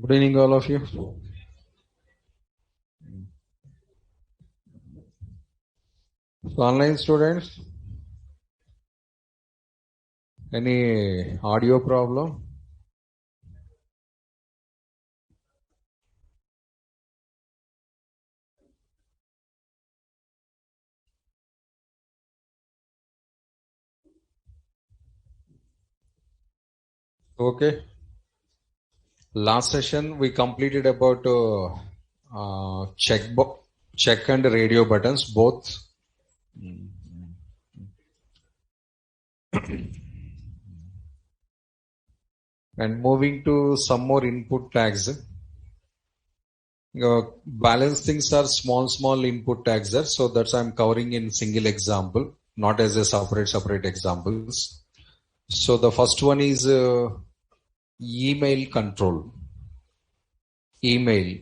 Good evening, all of you. So, online students, any audio problem? Okay. Last session we completed about check and radio buttons both. And moving to some more input tags. Balance things are small input tags there. So that's I'm covering in single example, not as a separate examples. So the first one is email control. Email,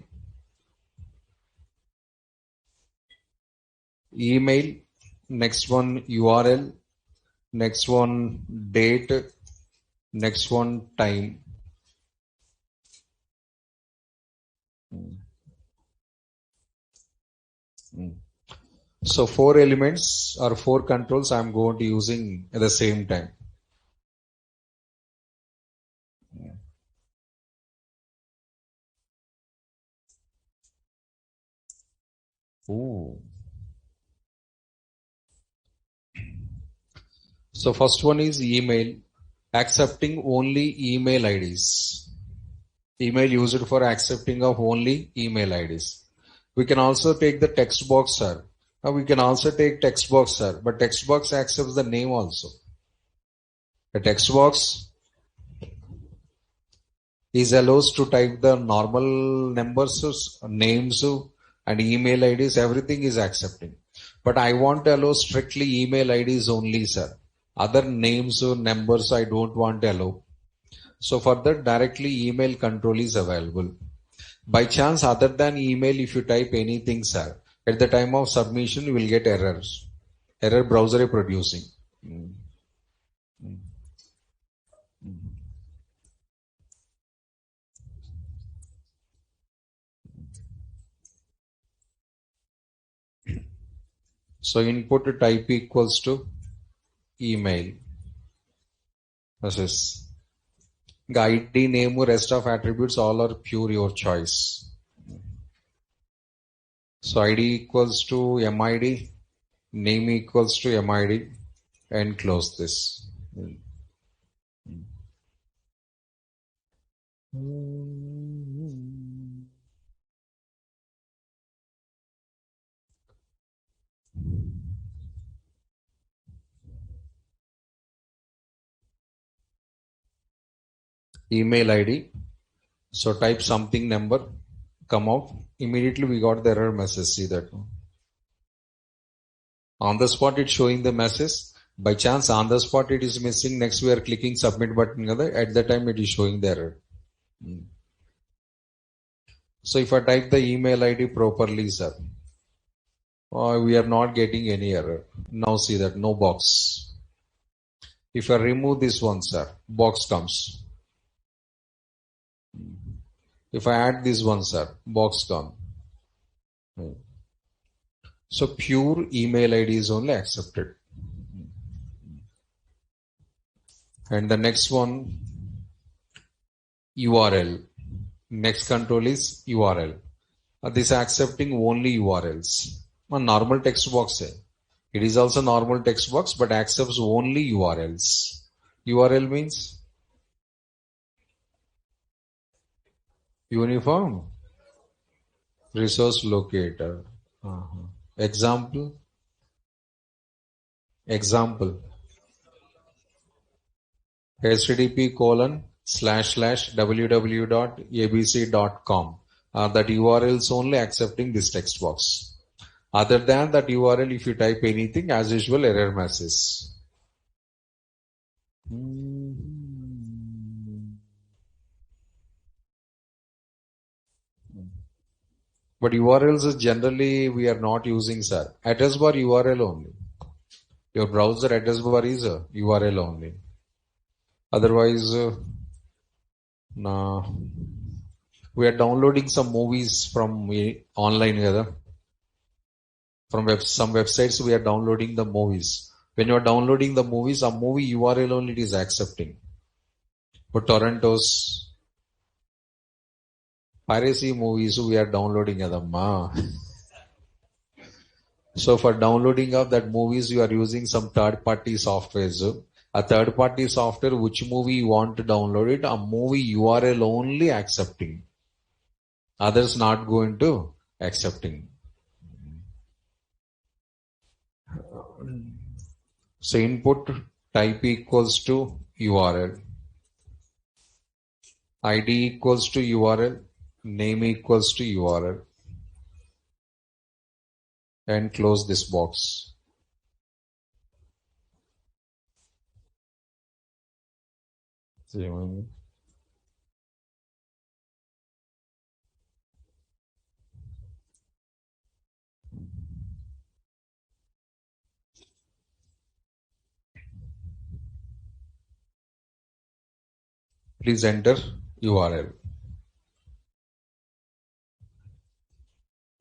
next one URL, next one date, next one time. So 4 elements or 4 controls I'm going to using at the same time. Ooh. So first one is email, accepting only email IDs. Email used for accepting of only email IDs. We can also take the text box, sir. We can also take text box, sir, but text box accepts the name also. A text box is allows to type the normal numbers, names, and email IDs. Everything is accepting. But I want to allow strictly email IDs only, sir. Other names or numbers I don't want to allow. So for that, directly email control is available. By chance, other than email, if you type anything, sir, at the time of submission, you will get errors. Error browser producing. So input type equals to email. This is ID, name, rest of attributes all are pure your choice. So ID equals to MID, name equals to MID, and close this. Email ID. So type something number, come out. Immediately we got the error message. See that. On the spot it's showing the message. By chance on the spot it is missing. Next we are clicking submit button. At the time it is showing the error. So if I type the email ID properly, sir, we are not getting any error. Now see that no box. If I remove this one, sir, box comes. If I add this one, sir, box comes. So pure email ID is only accepted. And the next one, URL. Next control is URL. This accepting only URLs. A normal text box. It is also normal text box, but accepts only URLs. URL means uniform resource locator. Example. http://www.abc.com. That URL is only accepting this text box. Other than that URL, if you type anything, as usual, error message. But URLs is generally we are not using, sir. Address bar URL only. Your browser address bar is a URL only. Otherwise, no. We are downloading some movies from online together. From some websites, we are downloading the movies. When you are downloading the movies, a movie URL only it is accepting. For torrentos, piracy movies, we are downloading adamma. So for downloading of that movies, you are using some third-party software. So a third-party software, which movie you want to download it, a movie URL only accepting. Others not going to accepting. So input type equals to URL. ID equals to URL. Name equals to URL. And close this box. Please enter URL.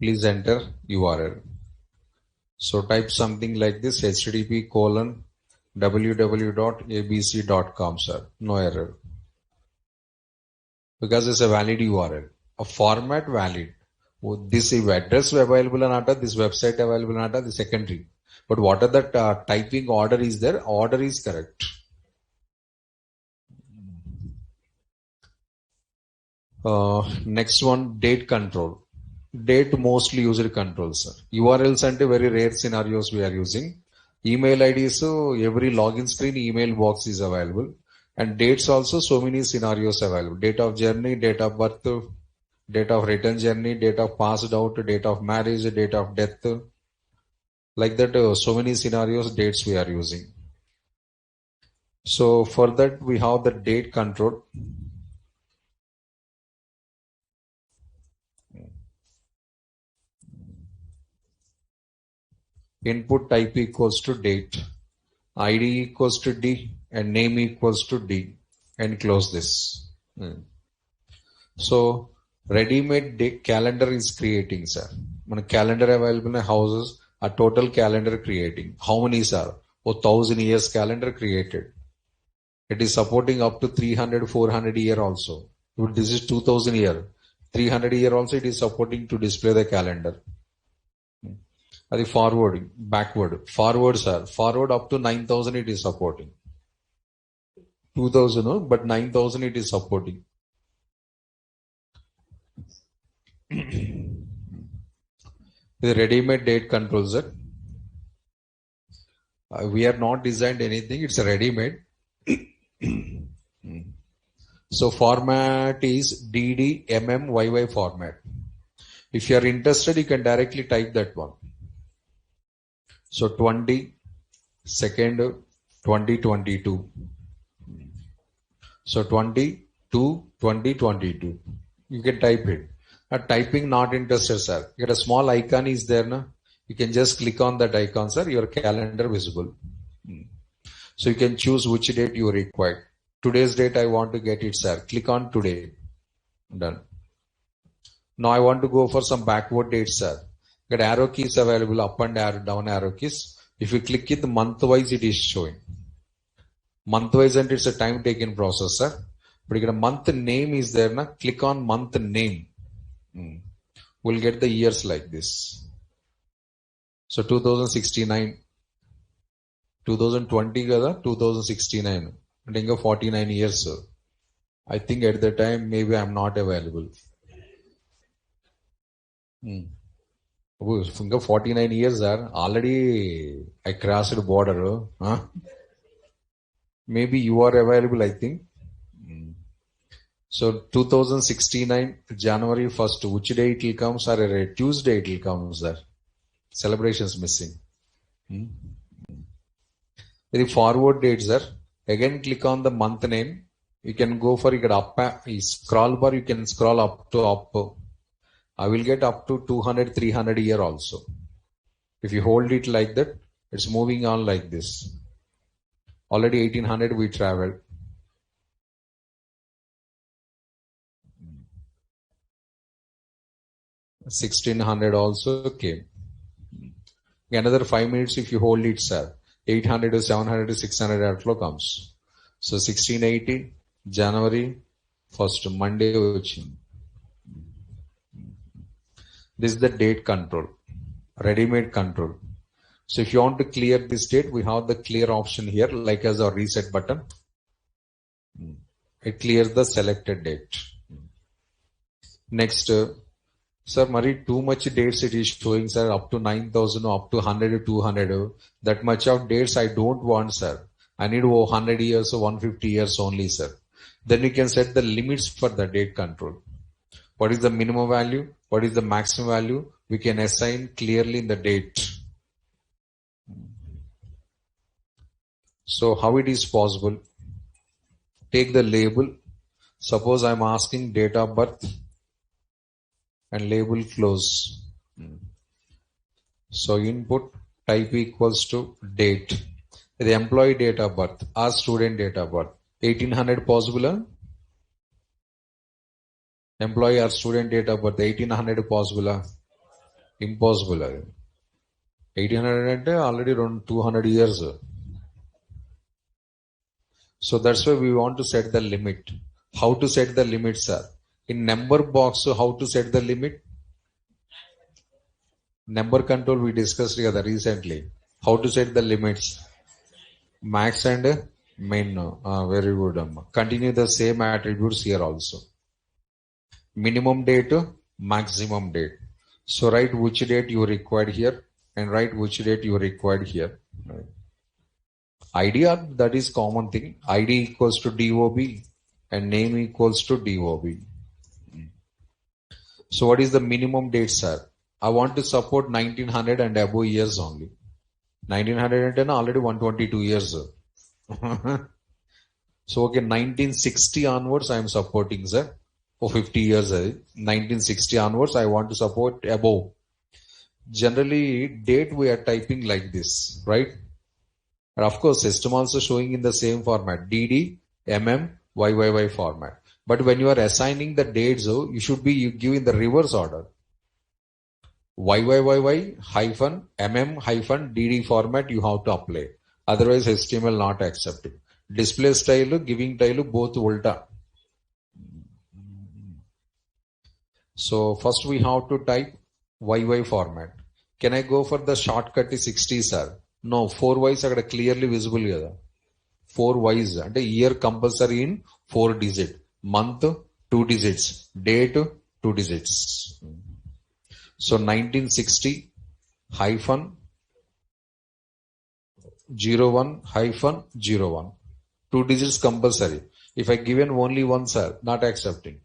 Please enter URL. So type something like this: http://www.abc.com, sir. No error. Because it's a valid URL. A format valid. This address available or not, this website available or not, the secondary. But what are the typing order is there? Order is correct. Next one, date control. Date mostly user controls, sir. URLs ante very rare scenarios we are using. Email ID, so every login screen email box is available. And dates also so many scenarios available. Date of journey, date of birth, date of return journey, date of passed out, date of marriage, date of death. Like that, so many scenarios, dates we are using. So for that, we have the date control. Input type equals to date. ID equals to D and name equals to D and close this. So ready-made calendar is creating, sir. When calendar available in houses, a total calendar creating. How many, sir? 1,000 years calendar created. It is supporting up to 300, 400 year also. This is 2000 year. 300 year also it is supporting to display the calendar. The forwarding, backward. Forward, sir. Forward up to 9,000 it is supporting. 2000, no? But 9,000 it is supporting. The ready-made date control, sir. We are not designed anything. It's a ready-made. So format is DDMMYY format. If you are interested, you can directly type that one. So 22nd 2022. So 2022. You can type it. Typing not interested, sir. You get a small icon is there, na? You can just click on that icon, sir. Your calendar visible. So you can choose which date you require. Today's date I want to get it, sir. Click on today. Done. Now I want to go for some backward dates, sir. Get arrow keys available, up and arrow, down arrow keys. If you click it, month wise it is showing. Month wise and it's a time taken process, sir. But you get a month name is there, na? Click on month name. We'll get the years like this. So 2069, 2020 kada, 2069. And inga 49 years, sir. I think at the time maybe I'm not available. Inga 49 years, sir. Already I crossed the border. Huh? Maybe you are available, I think. So 2069, January 1st, which day it will come, sir? A Tuesday it will come, sir. Celebrations missing. The forward date, sir. Again, click on the month name. You can go for up, scroll bar, you can scroll up to up. I will get up to 200, 300 year also. If you hold it like that, it's moving on like this. Already 1800 we traveled. 1600 also came. Another 5 minutes if you hold it, sir. 800 to 700 to 600 outflow comes. So 1680, January 1st, Monday. This is the date control, ready-made control. So if you want to clear this date, we have the clear option here, like as a reset button. It clears the selected date. Next, sir, Murray, too much dates it is showing, sir, up to 9,000 or up to 100 or 200. That much of dates I don't want, sir. I need 100 years or 150 years only, sir. Then we can set the limits for the date control. What is the minimum value? What is the maximum value? We can assign clearly in the date. So how it is possible? Take the label. Suppose I'm asking date of birth and label close. So input type equals to date. The employee date of birth or student date of birth. 1800 possible? Employee or student date of birth 1800 possible? Impossible. 1800 already around 200 years. So that's why we want to set the limit. How to set the limit, sir? In number box, how to set the limit? Number control we discussed together recently. How to set the limits? Max and min. Very good. Continue the same attributes here also. Minimum date, maximum date. So write which date you required here and write which date you required here. Right. ID, that is common thing. ID equals to DOB and name equals to DOB. So what is the minimum date, sir? I want to support 1900 and above years only. 1910 already 122 years. So okay, 1960 onwards I am supporting, sir. For 50 years, 1960 onwards I want to support above. Generally, date we are typing like this, right? And of course, system also showing in the same format, DD, MM, YYY format. But when you are assigning the dates, you should be giving the reverse order. YYYY hyphen MM hyphen DD format you have to apply. Otherwise, HTML not accepting. Display style, giving style, both ulta. So first we have to type YY format. Can I go for the shortcut 60, sir? No, 4 Ys are clearly visible here. 4 Ys and year compulsory in 4 digits. Month 2 digits. Date 2 digits. So 1960 hyphen 01 hyphen 01. 2 digits compulsory. If I given only one, sir, not accepting.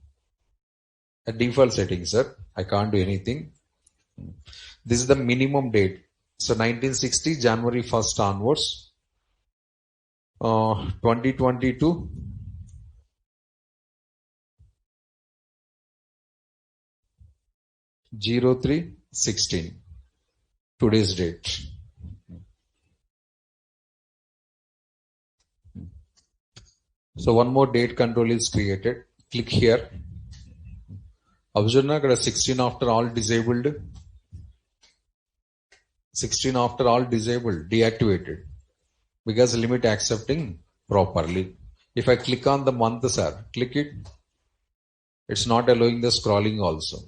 A default setting, sir. I can't do anything. This is the minimum date. So 1960 January 1st onwards. 2022 03/16. Today's date. So one more date control is created. Click here. Observe na 16 after all disabled. 16 after all disabled, deactivated. Because limit accepting properly. If I click on the month, sir, click it. It's not allowing the scrolling also.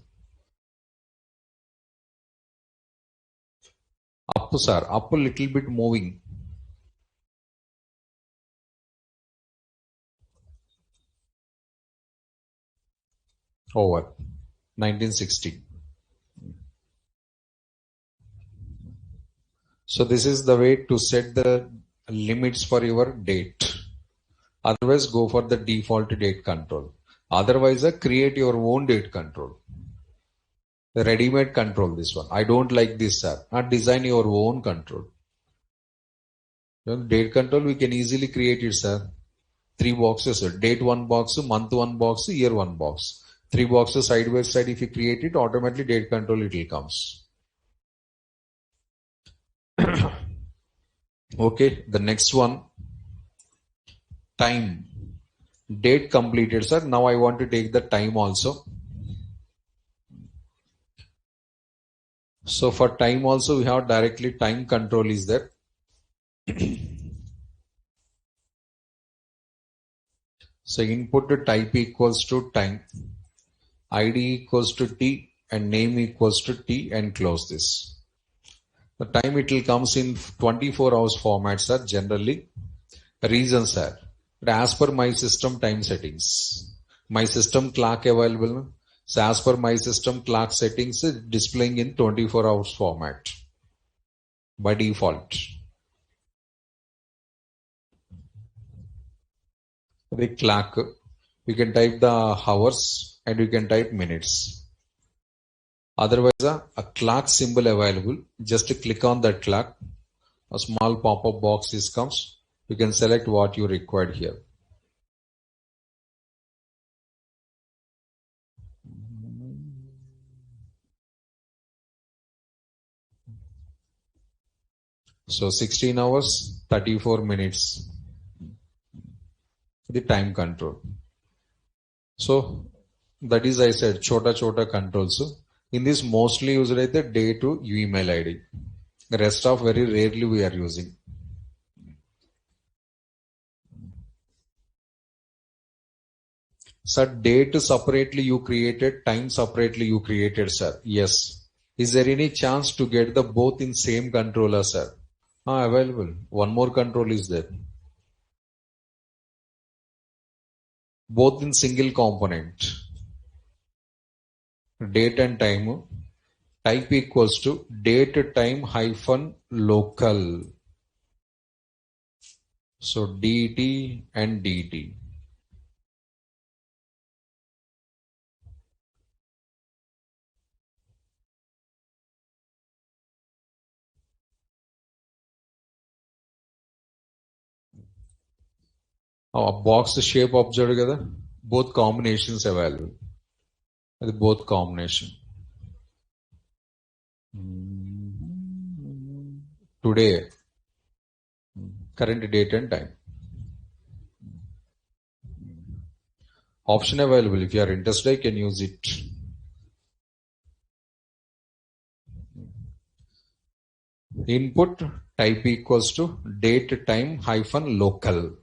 Up, sir, up a little bit moving. Over 1960. So this is the way to set the limits for your date. Otherwise, go for the default date control. Otherwise, create your own date control. The ready-made control, this one. I don't like this, sir. Not design your own control. Date control, we can easily create it, sir. 3 boxes, sir. Date 1 box, month 1 box, year 1 box. 3 boxes side by side. If you create it, automatically date control it will comes. Okay, the next one. Time. Date completed, sir. Now I want to take the time also. So for time also we have directly time control is there. So input to type equals to time, ID equals to T and name equals to T and close this. The time it will comes in 24 hours format, sir, generally. Reason, sir. But as per my system time settings, my system clock available. So as per my system clock settings, displaying in 24 hours format by default. The clock, you can type the hours and you can type minutes. Otherwise, a clock symbol available. Just click on that clock. A small pop-up box comes. You can select what you required here. So 16 hours, 34 minutes. The time control. So that is, I said, chota controls. In this mostly used like the day to email ID. The rest of very rarely we are using. Sir, date separately you created, time separately you created, sir. Yes. Is there any chance to get the both in same controller, sir? Available. One more control is there. Both in single component. Date and time. Type equals to date time hyphen local. So DT and DT. Box shape observe together. Both combinations available. Both combination. Today, current date and time. Option available. If you are interested, you can use it. Input type equals to date time hyphen local.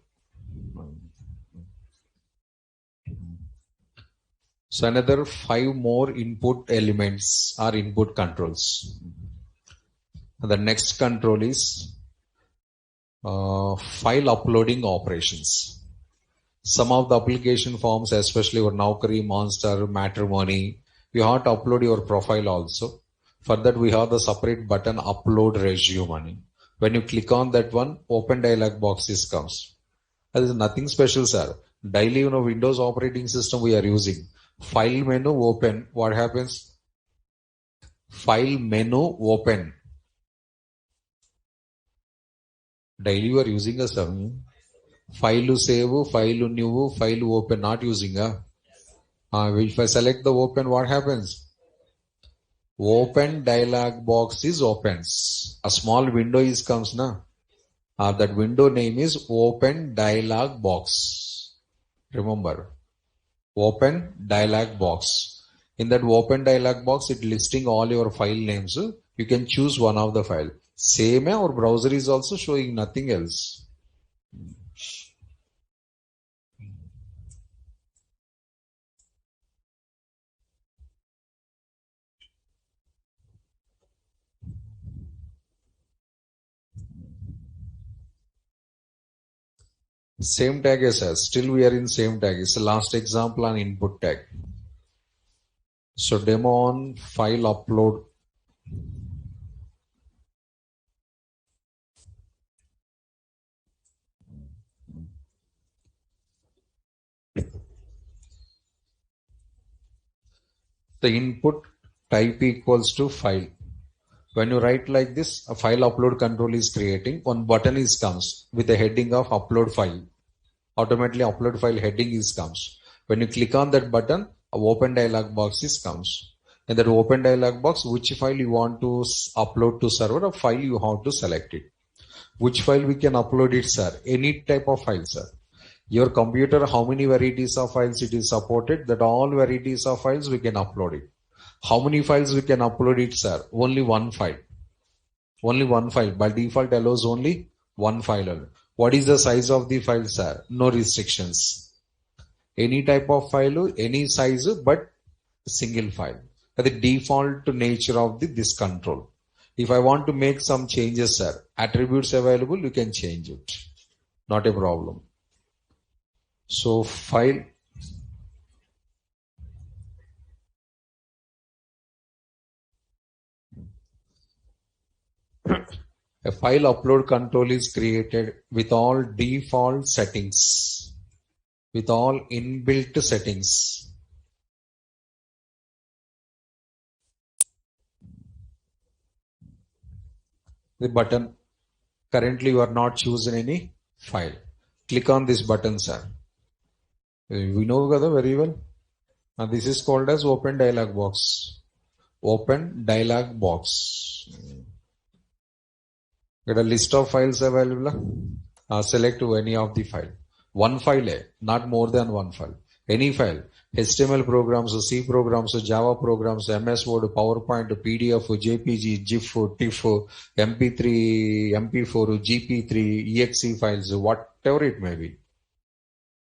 So another 5 more input elements are input controls. The next control is file uploading operations. Some of the application forms, especially your Naukri, Monster, Matrimony, you have to upload your profile also. For that, we have the separate button upload resume. When you click on that one, open dialog box comes. There is nothing special, sir. Daily, Windows operating system we are using. File menu open. What happens? File menu open. Daily you are using a sum. File save, file new, file open, not using a. If I select the open, what happens? Open dialog box opens. A small window comes now. That window name is open dialog box. Remember, open dialog box. In that open dialog box, it listing all your file names. You can choose one of the file. Same or browser is also showing nothing else. Same tag as us. Still we are in same tag. It's the last example on input tag. So demo on file upload. The input type equals to file. When you write like this, a file upload control is creating. One button comes with a heading of upload file. Automatically upload file heading comes. When you click on that button, a open dialog box comes. In that open dialog box, which file you want to upload to server, a file you have to select it. Which file we can upload it, sir? Any type of file, sir. Your computer, how many varieties of files it is supported, that all varieties of files we can upload it. How many files we can upload it, sir? Only one file. Only one file. By default allows only one file. What is the size of the file, sir? No restrictions. Any type of file, any size, but single file. The default nature of this control. If I want to make some changes, sir, attributes available, you can change it. Not a problem. So file. A file upload control is created with all default settings, with all inbuilt settings. The button, currently you are not choosing any file. Click on this button, sir. We know very well. Now this is called as open dialog box. Open dialog box. Get a list of files available. Select any of the file. One file, not more than one file. Any file. HTML programs, C programs, Java programs, MS Word, PowerPoint, PDF, JPG, GIF, TIFF, MP3, MP4, GP3, EXE files, whatever it may be.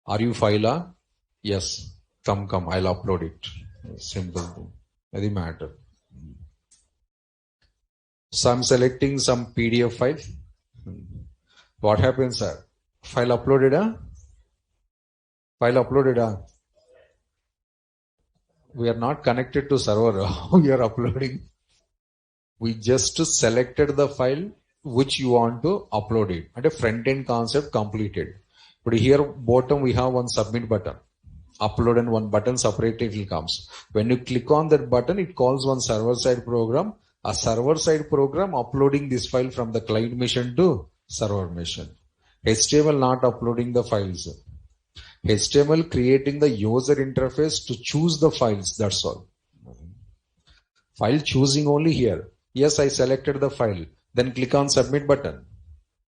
Are you filer? Yes. Come, I'll upload it. Simple. Doesn't matter. So I'm selecting some PDF file. What happens, sir? File uploaded, File uploaded, We are not connected to server. We are uploading. We just selected the file which you want to upload it. And a front-end concept completed. But here bottom we have one submit button. Upload and one button separately comes. When you click on that button, it calls one server-side program. A server-side program uploading this file from the client machine to server machine. HTML not uploading the files. HTML creating the user interface to choose the files. That's all. File choosing only here. Yes, I selected the file. Then click on submit button.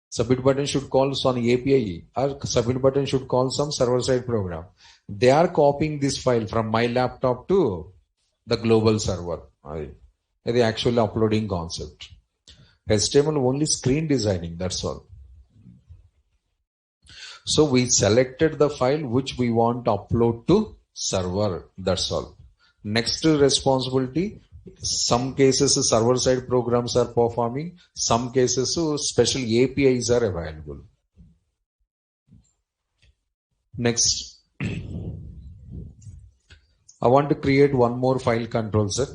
Submit button should call on API or submit button should call some server-side program. They are copying this file from my laptop to the global server. The actual uploading concept. HTML only screen designing, that's all. So we selected the file which we want to upload to server, that's all. Next responsibility, some cases server-side programs are performing, some cases special APIs are available. Next, I want to create one more file control, sir.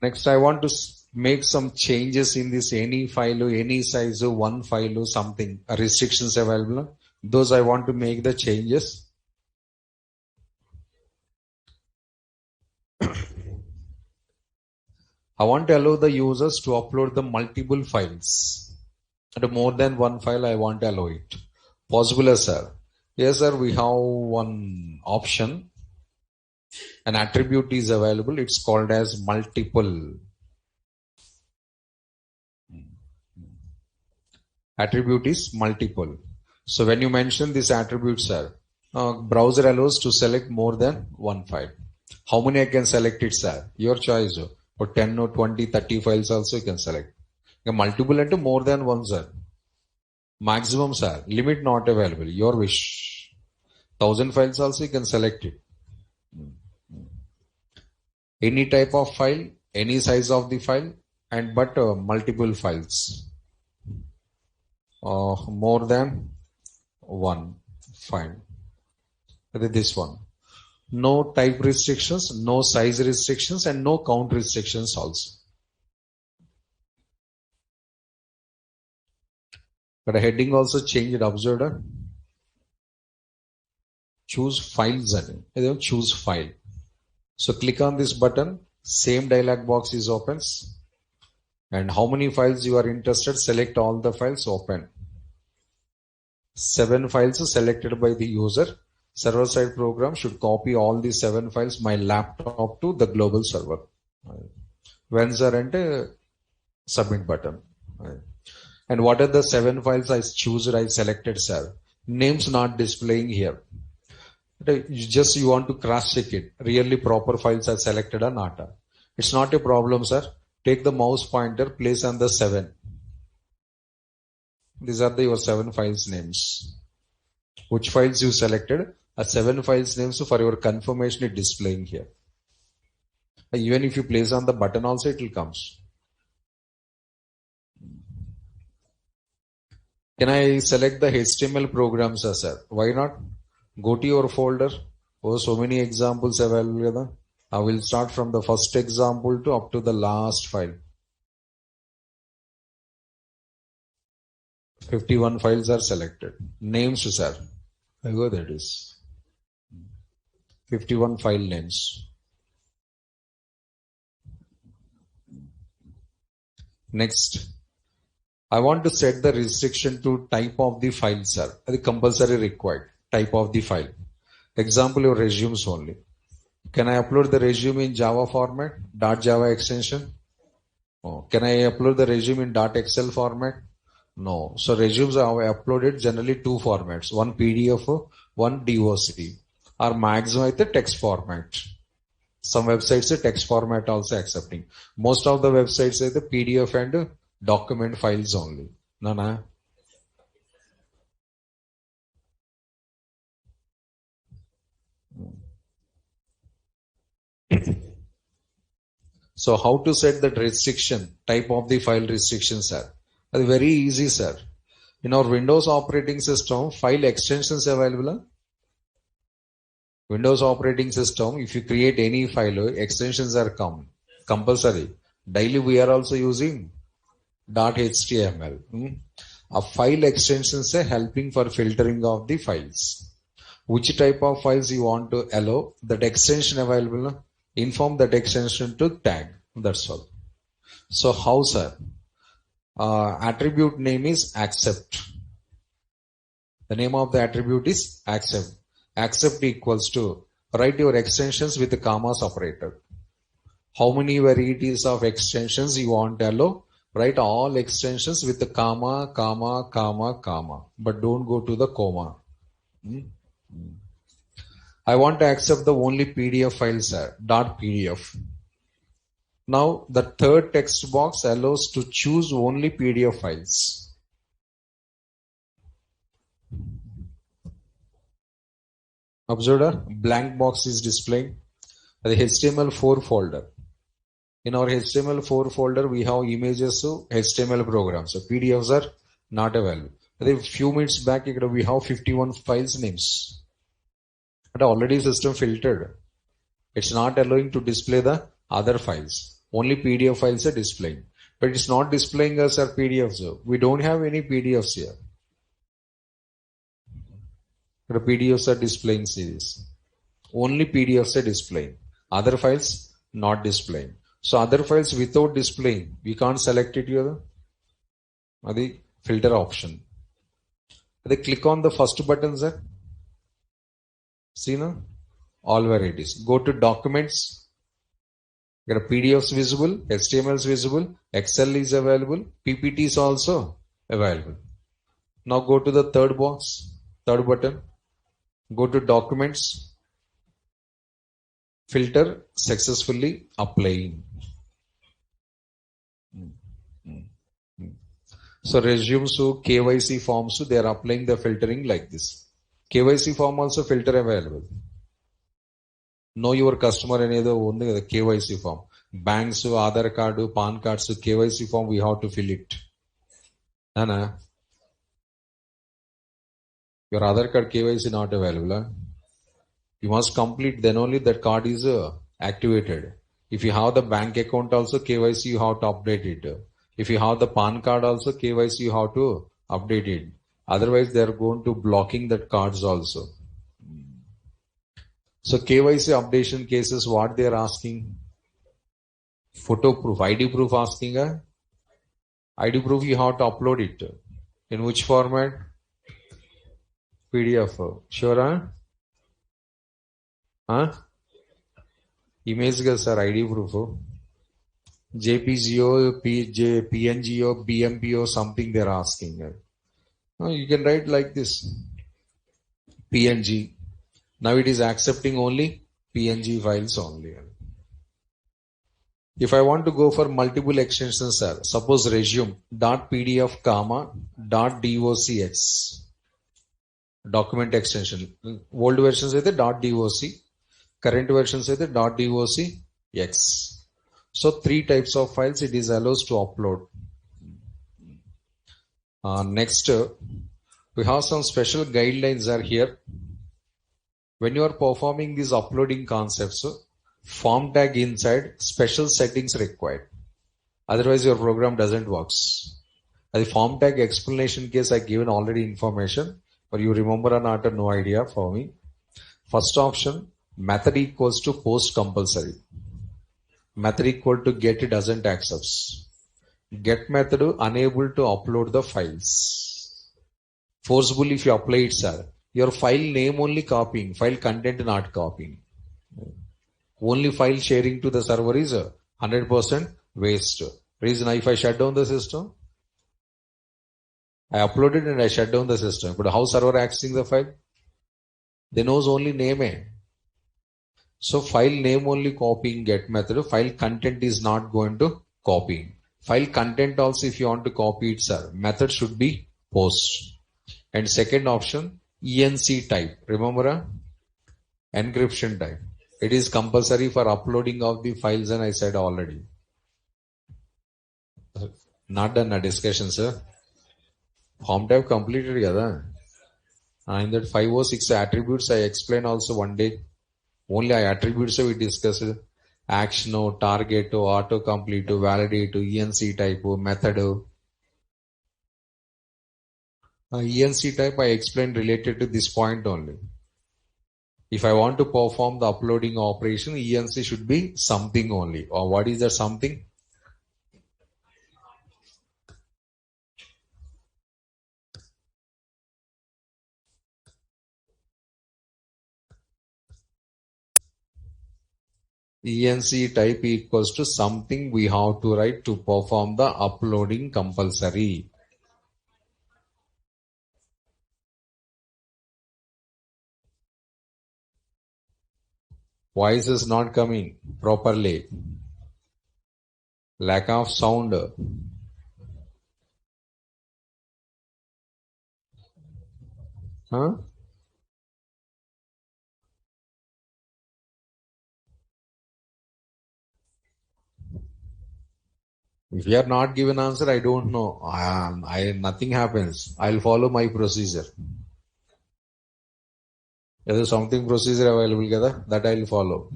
Next, I want to make some changes in this any file, any size, one file, something, restrictions available. Those I want to make the changes. I want to allow the users to upload the multiple files. And more than one file, I want to allow it. Possible, sir? Yes, sir, we have one option. An attribute is available. It's called as multiple. Attribute is multiple. So when you mention this attribute, sir, browser allows to select more than one file. How many I can select it, sir? Your choice. For 10 or 20, 30 files also you can select. Multiple into more than one, sir. Maximum, sir. Limit not available. Your wish. 1000 files also you can select it. Any type of file, any size of the file, and but multiple files. More than one file. This one. No type restrictions, no size restrictions, and no count restrictions also. But a heading also changed. Observed. Choose files. Choose file. So click on this button. Same dialog box is opens. And how many files you are interested, select all the files, open. 7 files selected by the user. Server-side program should copy all the 7 files, my laptop to the global server. When sir and submit button. And what are the 7 files I selected, sir? Names not displaying here. You want to cross check it. Really proper files are selected or not. It's not a problem, sir. Take the mouse pointer, place on the 7. These are your 7 files names. Which files you selected? 7 files names for your confirmation is displaying here. Even if you place on the button also, it will comes. Can I select the HTML programs, sir? Why not? Go to your folder. Oh, so many examples available. I will start from the first example to up to the last file. 51 files are selected. Names, sir. I go that is 51 file names. Next, I want to set the restriction to type of the file, sir. The compulsory required type of the file. Example, your resumes only. Can I upload the resume in Java format? .java extension? Oh. Can I upload the resume in .xl format? No. So resumes are uploaded generally 2 formats. One PDF, one DOC. Or maximum the text format. Some websites say text format also accepting. Most of the websites say the PDF and document files only. No. So how to set that restriction, type of the file restriction, sir? Very easy, sir. In our Windows operating system, file extensions available. Windows operating system, if you create any file, extensions are compulsory. Daily we are also using .html. A file extensions are helping for filtering of the files. Which type of files you want to allow, that extension available, inform that extension to tag. That's all. So how, sir? Attribute name is accept. The name of the attribute is accept. Accept equals to, write your extensions with the comma separator. How many varieties of extensions you want to allow? Write all extensions with the comma, comma, comma, comma. But don't go to the comma. I want to accept the only PDF files, sir. .pdf. Now the third text box allows to choose only PDF files. Observe, blank box is displaying the HTML4 folder. In our HTML4 folder, we have images of HTML programs. So PDFs are not available. A few minutes back, we have 51 files names. But already system filtered. It's not allowing to display the other files. Only PDF files are displaying. But it's not displaying us our PDFs. We don't have any PDFs here. The PDFs are displaying series. Only PDFs are displaying. Other files not displaying. So other files without displaying, we can't select it here. The filter option. They click on the first button, sir. See now? All varieties. Go to documents. Get a PDFs visible, HTML is visible, Excel is available, PPT is also available. Now go to the third box, third button. Go to documents. Filter successfully applying. So resumes to KYC forms, they are applying the filtering like this. KYC form also filter available. Know your customer and only the KYC form. Banks, Aadhaar card, PAN cards, KYC form, we have to fill it. Anna, your Aadhaar card KYC not available. You must complete, then only that card is activated. If you have the bank account also, KYC you have to update it. If you have the PAN card also, KYC you have to update it. Otherwise, they are going to blocking that cards also. So KYC updation cases, what they are asking? Photo proof, ID proof asking ID proof you have to upload it. In which format? PDF. Sure, huh? Image ga sir ID proof. JPG, PNG, BMP something they're asking. You can write like this. PNG. Now it is accepting only PNG files only. If I want to go for multiple extensions, sir, suppose resume dot PDF comma dot docx document extension. Old versions say the dot doc, current versions say the dot docx. So three types of files it is allows to upload. Next, we have some special guidelines are here. When you are performing these uploading concepts, form tag inside special settings required. Otherwise your program doesn't works. The form tag explanation case I given already information, but you remember or not, no idea for me. First option, method equals to post compulsory. Method equal to get doesn't accepts. Get method unable to upload the files. Forceful if you apply it, sir. Your file name only copying, file content not copying. Only file sharing to the server is 100% waste. Reason if I shut down the system, I uploaded and I shut down the system. But how server accessing the file? They knows only name. So file name only copying get method. File content is not going to copy. File content also if you want to copy it, sir, method should be post. And second option, ENC type. Remember encryption type. It is compulsory for uploading of the files and I said already. Not done a discussion, sir. Form type completed, yada. In that 506 attributes I explain also one day. Only attributes we discussed. Action, target, autocomplete, validate, ENC type, method. ENC type I explained related to this point only. If I want to perform the uploading operation, ENC should be something only. Or what is that something? ENC type equals to something we have to write to perform the uploading compulsory. Voice is not coming properly. Lack of sound. Huh? If you are not given answer, I don't know. Nothing happens. I'll follow my procedure. There is something procedure available, that I'll follow.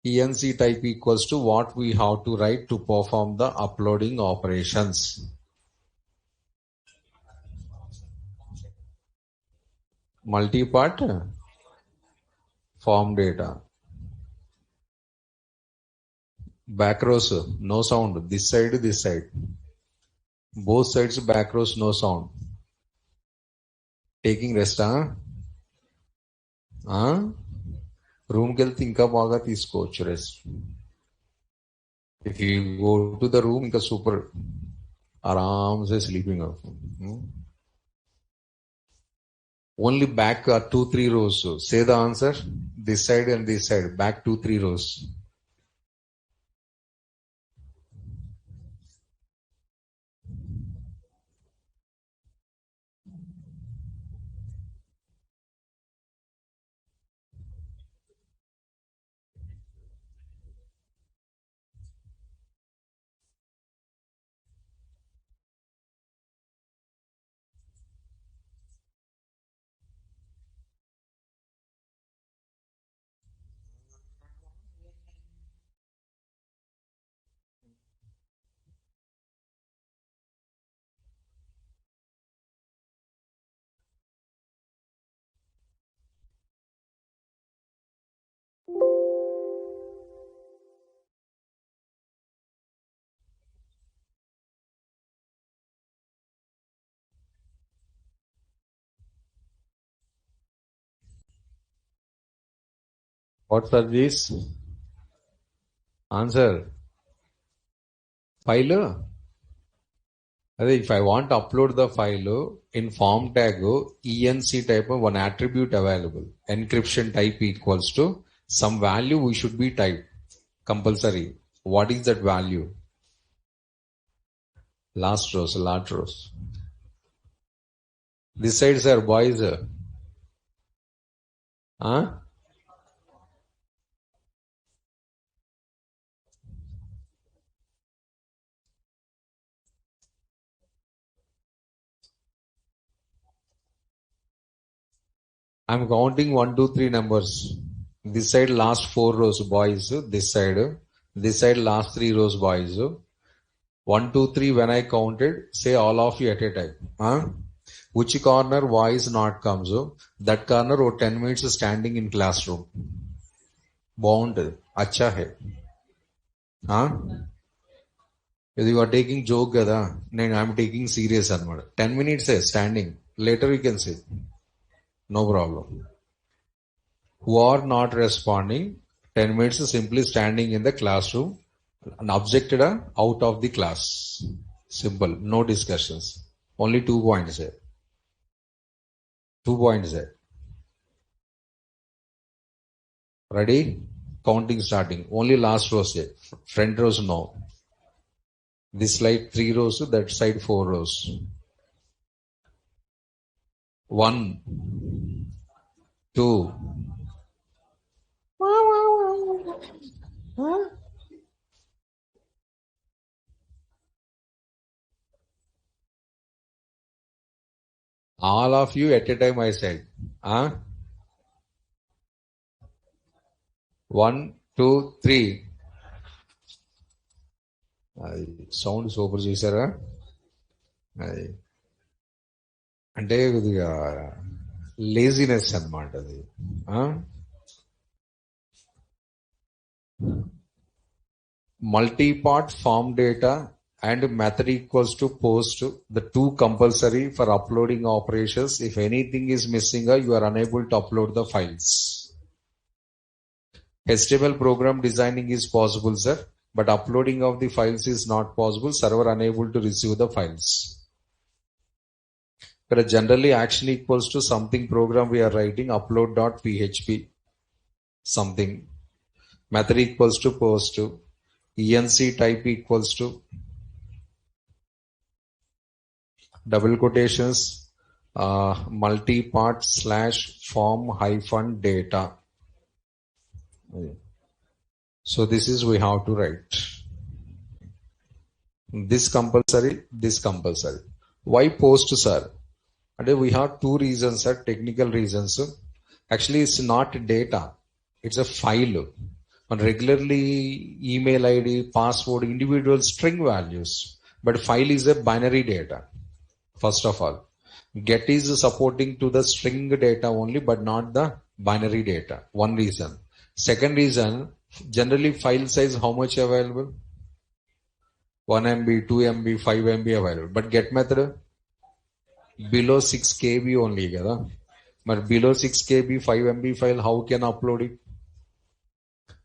ENC type equals to what we have to write to perform the uploading operations. Multi-part form data. Back rows, no sound. This side. Both sides back rows, no sound. Taking rest, Room కెళ్తే ఇంకా బాగా తీసుకోవచ్చు rest. If you go to the room, ఇంకా super आराम से sleeping off. Only back 2-3 rows. Say the answer. This side and this side. Back 2-3 rows. What service? Answer. File. If I want to upload the file in form tag, enc type of one attribute available. Encryption type equals to some value we should be typed. Compulsory. What is that value? Last rows. This side, sir, boys. Huh? I'm counting 1, 2, 3 numbers. This side last 4 rows, boys. This side last 3 rows, boys. 1, 2, 3. When I counted, say all of you at a time. Huh? Which corner voice not comes? That corner or 10 minutes standing in classroom. Bound. Acha hai. Huh? If you are taking joke, then I'm taking serious. 10 minutes standing. Later we can say. No problem. Who are not responding, 10 minutes simply standing in the classroom and objected out of the class. Simple. No discussions. Only 2 points here. 2 points here. Ready? Counting starting. Only last rows here. Front rows no. This slide 3 rows, that side 4 rows. 1, 2. Huh? All of you at a time I said. Huh? 1, 2, 3. Sound super చేశారా? అంటే కొద్దిగా laziness అన్నమాట అది. Multi-part form data and method equals to post, the 2 compulsory for uploading operations. If anything is missing, you are unable to upload the files. HTML program designing is possible, sir, but uploading of the files is not possible. Server unable to receive the files. But generally action equals to something program we are writing, upload.php something. Method equals to post. enc type equals to double quotations multi-part / form - data. So this is we have to write. This compulsory. Why post, sir? And we have 2 reasons, sir, technical reasons. Actually, it's not data. It's a file. And regularly email ID, password, individual string values. But file is a binary data. First of all, get is supporting to the string data only, but not the binary data. One reason. Second reason, generally file size how much available? 1 MB, 2 MB, 5 MB available. But get method below 6 KB only. But below 6 KB 5 MB file, how can upload it?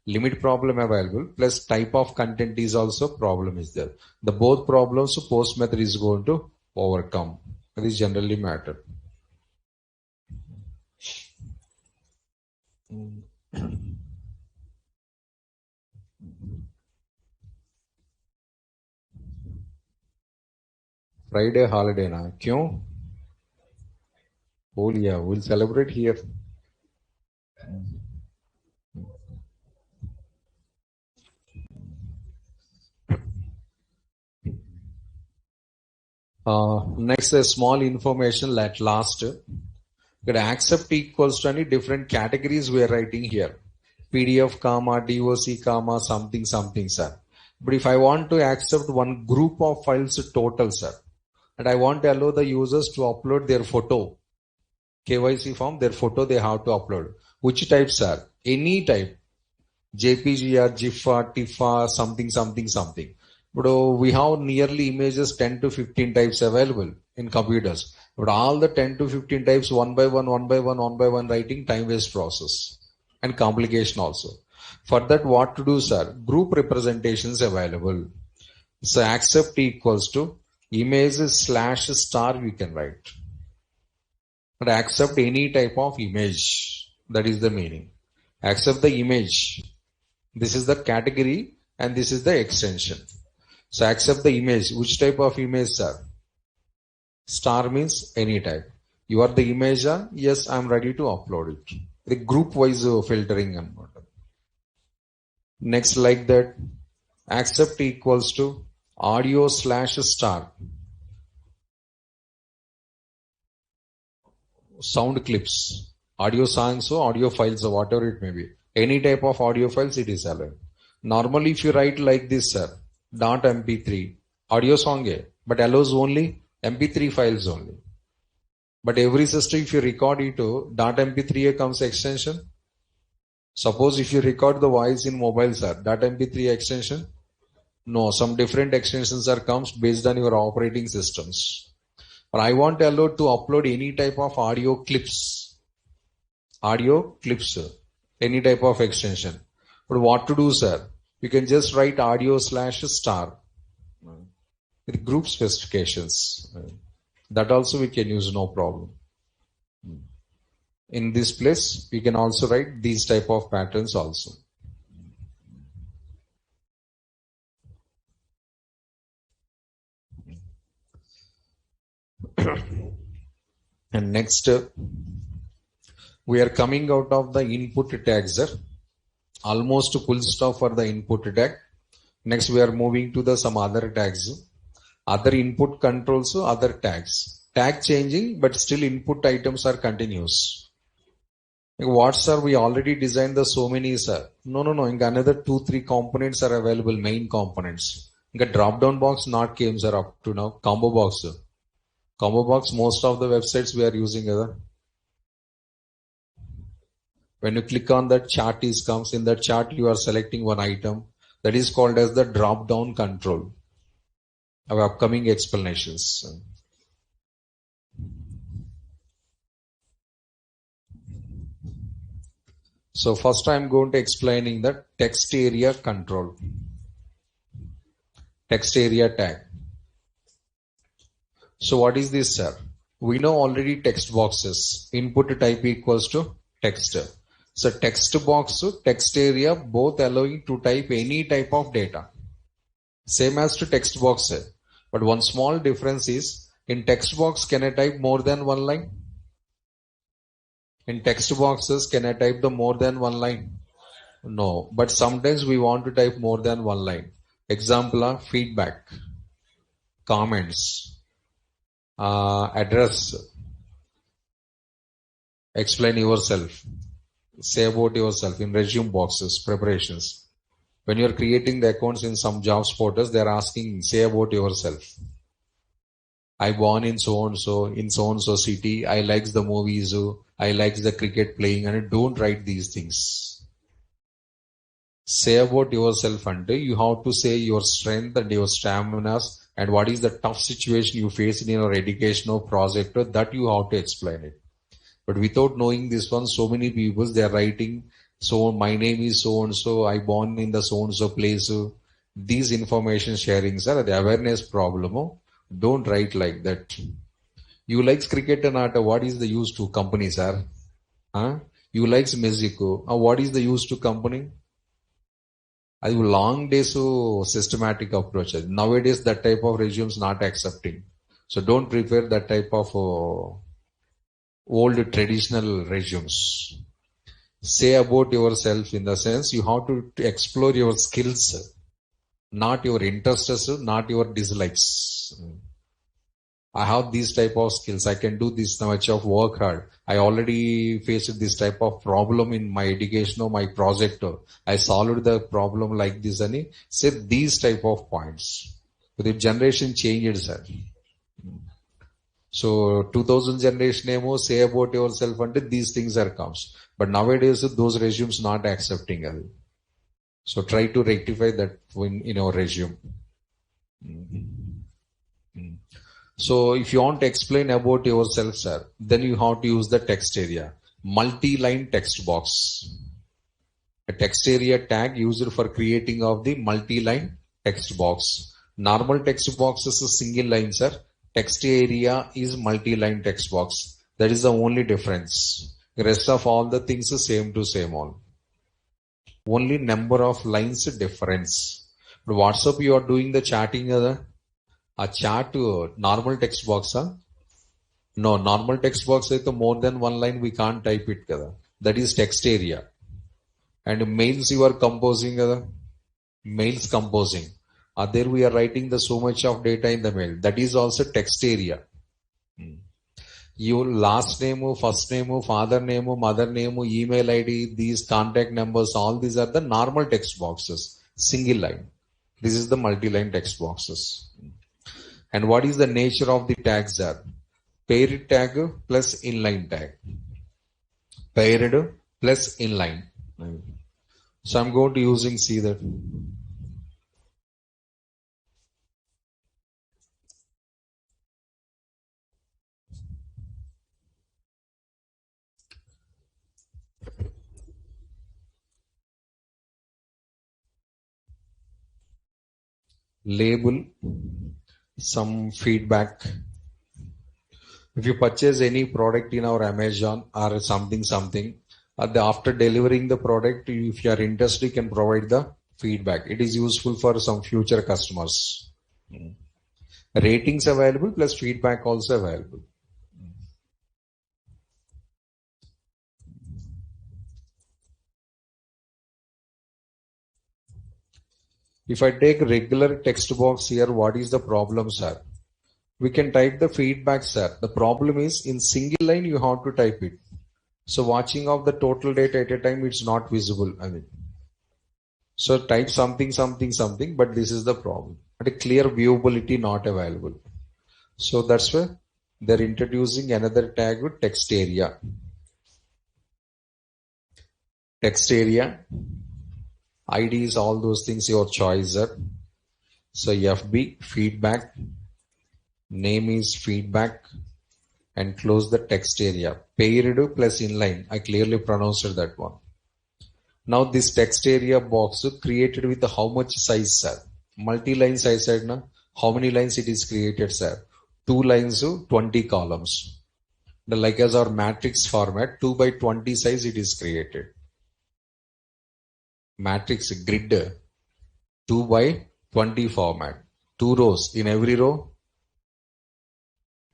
Limit problem available plus type of content is also problem is there. The both problems post method is going to overcome. That is generally matter. Friday holiday na? Kyun? Oh yeah, we'll celebrate here. Next, a small information at last. Accept equals to any different categories we are writing here. PDF, DOC, something, sir. But if I want to accept one group of files total, sir, and I want to allow the users to upload their photo, KYC form, their photo they have to upload. Which type, sir? Any type. JPG or GIF, TIFF, something. But we have nearly images 10 to 15 types available in computers. But all the 10 to 15 types one by one writing, time waste process. and complication also. For that, what to do, sir? Group representations available. So accept equals to image slash star we can write. But accept any type of image. That is the meaning. Accept the image. This is the category and this is the extension. So accept the image. Which type of image, sir? Star means any type. You are the imager? Yes, I am ready to upload it. The group wise filtering. Next, like that, accept equals to audio slash star. Sound clips, audio songs or audio files or whatever it may be. Any type of audio files it is allowed. Normally if you write like this, sir, .mp3, audio song, but allows only mp3 files only. But every system if you record it to .mp3 comes extension. Suppose if you record the voice in mobile, sir, .mp3 extension? No, some different extensions are comes based on your operating systems. But I want to allow to upload any type of audio clips, any type of extension. But what to do, sir? You can just write audio slash star with group specifications. That also we can use, no problem. In this place, we can also write these type of patterns also. And next, we are coming out of the input tags, sir. Almost full stop for the input tag. Next, we are moving to the some other tags. Other input controls, other tags. Tag changing, but still input items are continuous. What, sir? We already designed the so many, sir. No. Another 2-3 components are available, main components. Drop down box not came, sir, up to now. Combo box, sir. Combo box, most of the websites we are using. When you click on that, chart comes. In that chart, you are selecting one item. That is called as the drop down control. Our upcoming explanations. So first I am going to explaining the text area control. Text area tag. So what is this, sir? We know already text boxes. Input type equals to text. So text box, text area, both allowing to type any type of data. Same as to text box. But one small difference is, in text box, can I type more than one line? In text boxes, can I type the more than one line? No, but sometimes we want to type more than one line. Example, feedback, comments, address, explain yourself, say about yourself in resume boxes, preparations. When you are creating the accounts in some jobs portals, they are asking, say about yourself. I born in so and so city. I likes the movies. I likes the cricket playing, and don't write these things. Say about yourself, and you have to say your strength and your stamina and what is the tough situation you face in your education or project, that you have to explain it. But without knowing this one, so many people, they are writing, so my name is so and so, I born in the so and so place. These information sharings are the awareness problem. Don't write like that. You likes cricket and art, what is the use to company, sir? You likes music, what is the use to company? I long days systematic approach. Nowadays that type of resumes not accepting. So don't prepare that type of old traditional resumes. Say about yourself in the sense you have to explore your skills, not your interests, not your dislikes. I have these type of skills. I can do this much of work hard. I already faced this type of problem in my education or my project. I solved the problem like this. And say these type of points. But the generation changed, sir. So 2000 generation say about yourself until these things are comes. But nowadays those resumes not accepting it. So try to rectify that in your resume. So if you want to explain about yourself, sir, then you have to use the text area. Multi-line text box. A text area tag used for creating of the multi-line text box. Normal text box is a single line, sir. Text area is multi-line text box. That is the only difference. The rest of all the things is same to same all. Only number of lines difference. But WhatsApp you are doing the chatting a chat normal text box. No, normal text box అయితే more than one line we can't type it కదా. That is text area. And mails you are composing kada. Mails composing. There we are writing the so much of data in the mail. That is also text area. Your last name, first name, father name, mother name, email ID, these contact numbers, all these are the normal text boxes. Single line. This is the multi-line text boxes. And what is the nature of the tags are? Paired tag plus inline tag. Paired plus inline. So I'm going to using see that. Label some feedback. If you purchase any product in our Amazon or something, after delivering the product, if you are interested, you can provide the feedback. It is useful for some future customers. Ratings available plus feedback also available. If I take regular text box here, what is the problem, sir? We can type the feedback, sir. The problem is in single line you have to type it. So watching of the total data at a time, it's not visible. So type something, but this is the problem. But a clear viewability not available. So that's why they're introducing another tag with text area. Text area. IDs, all those things, your choice, sir. So FB, feedback. Name is feedback. And close the text area. Paired plus inline. I clearly pronounced that one. Now this text area box created with how much size, sir? Multi-line size, sir. Na? How many lines it is created, sir? 2 lines, 20 columns. Like as our matrix format, 2 by 20 size it is created. Matrix grid 2 by 20 format. 2 rows. In every row,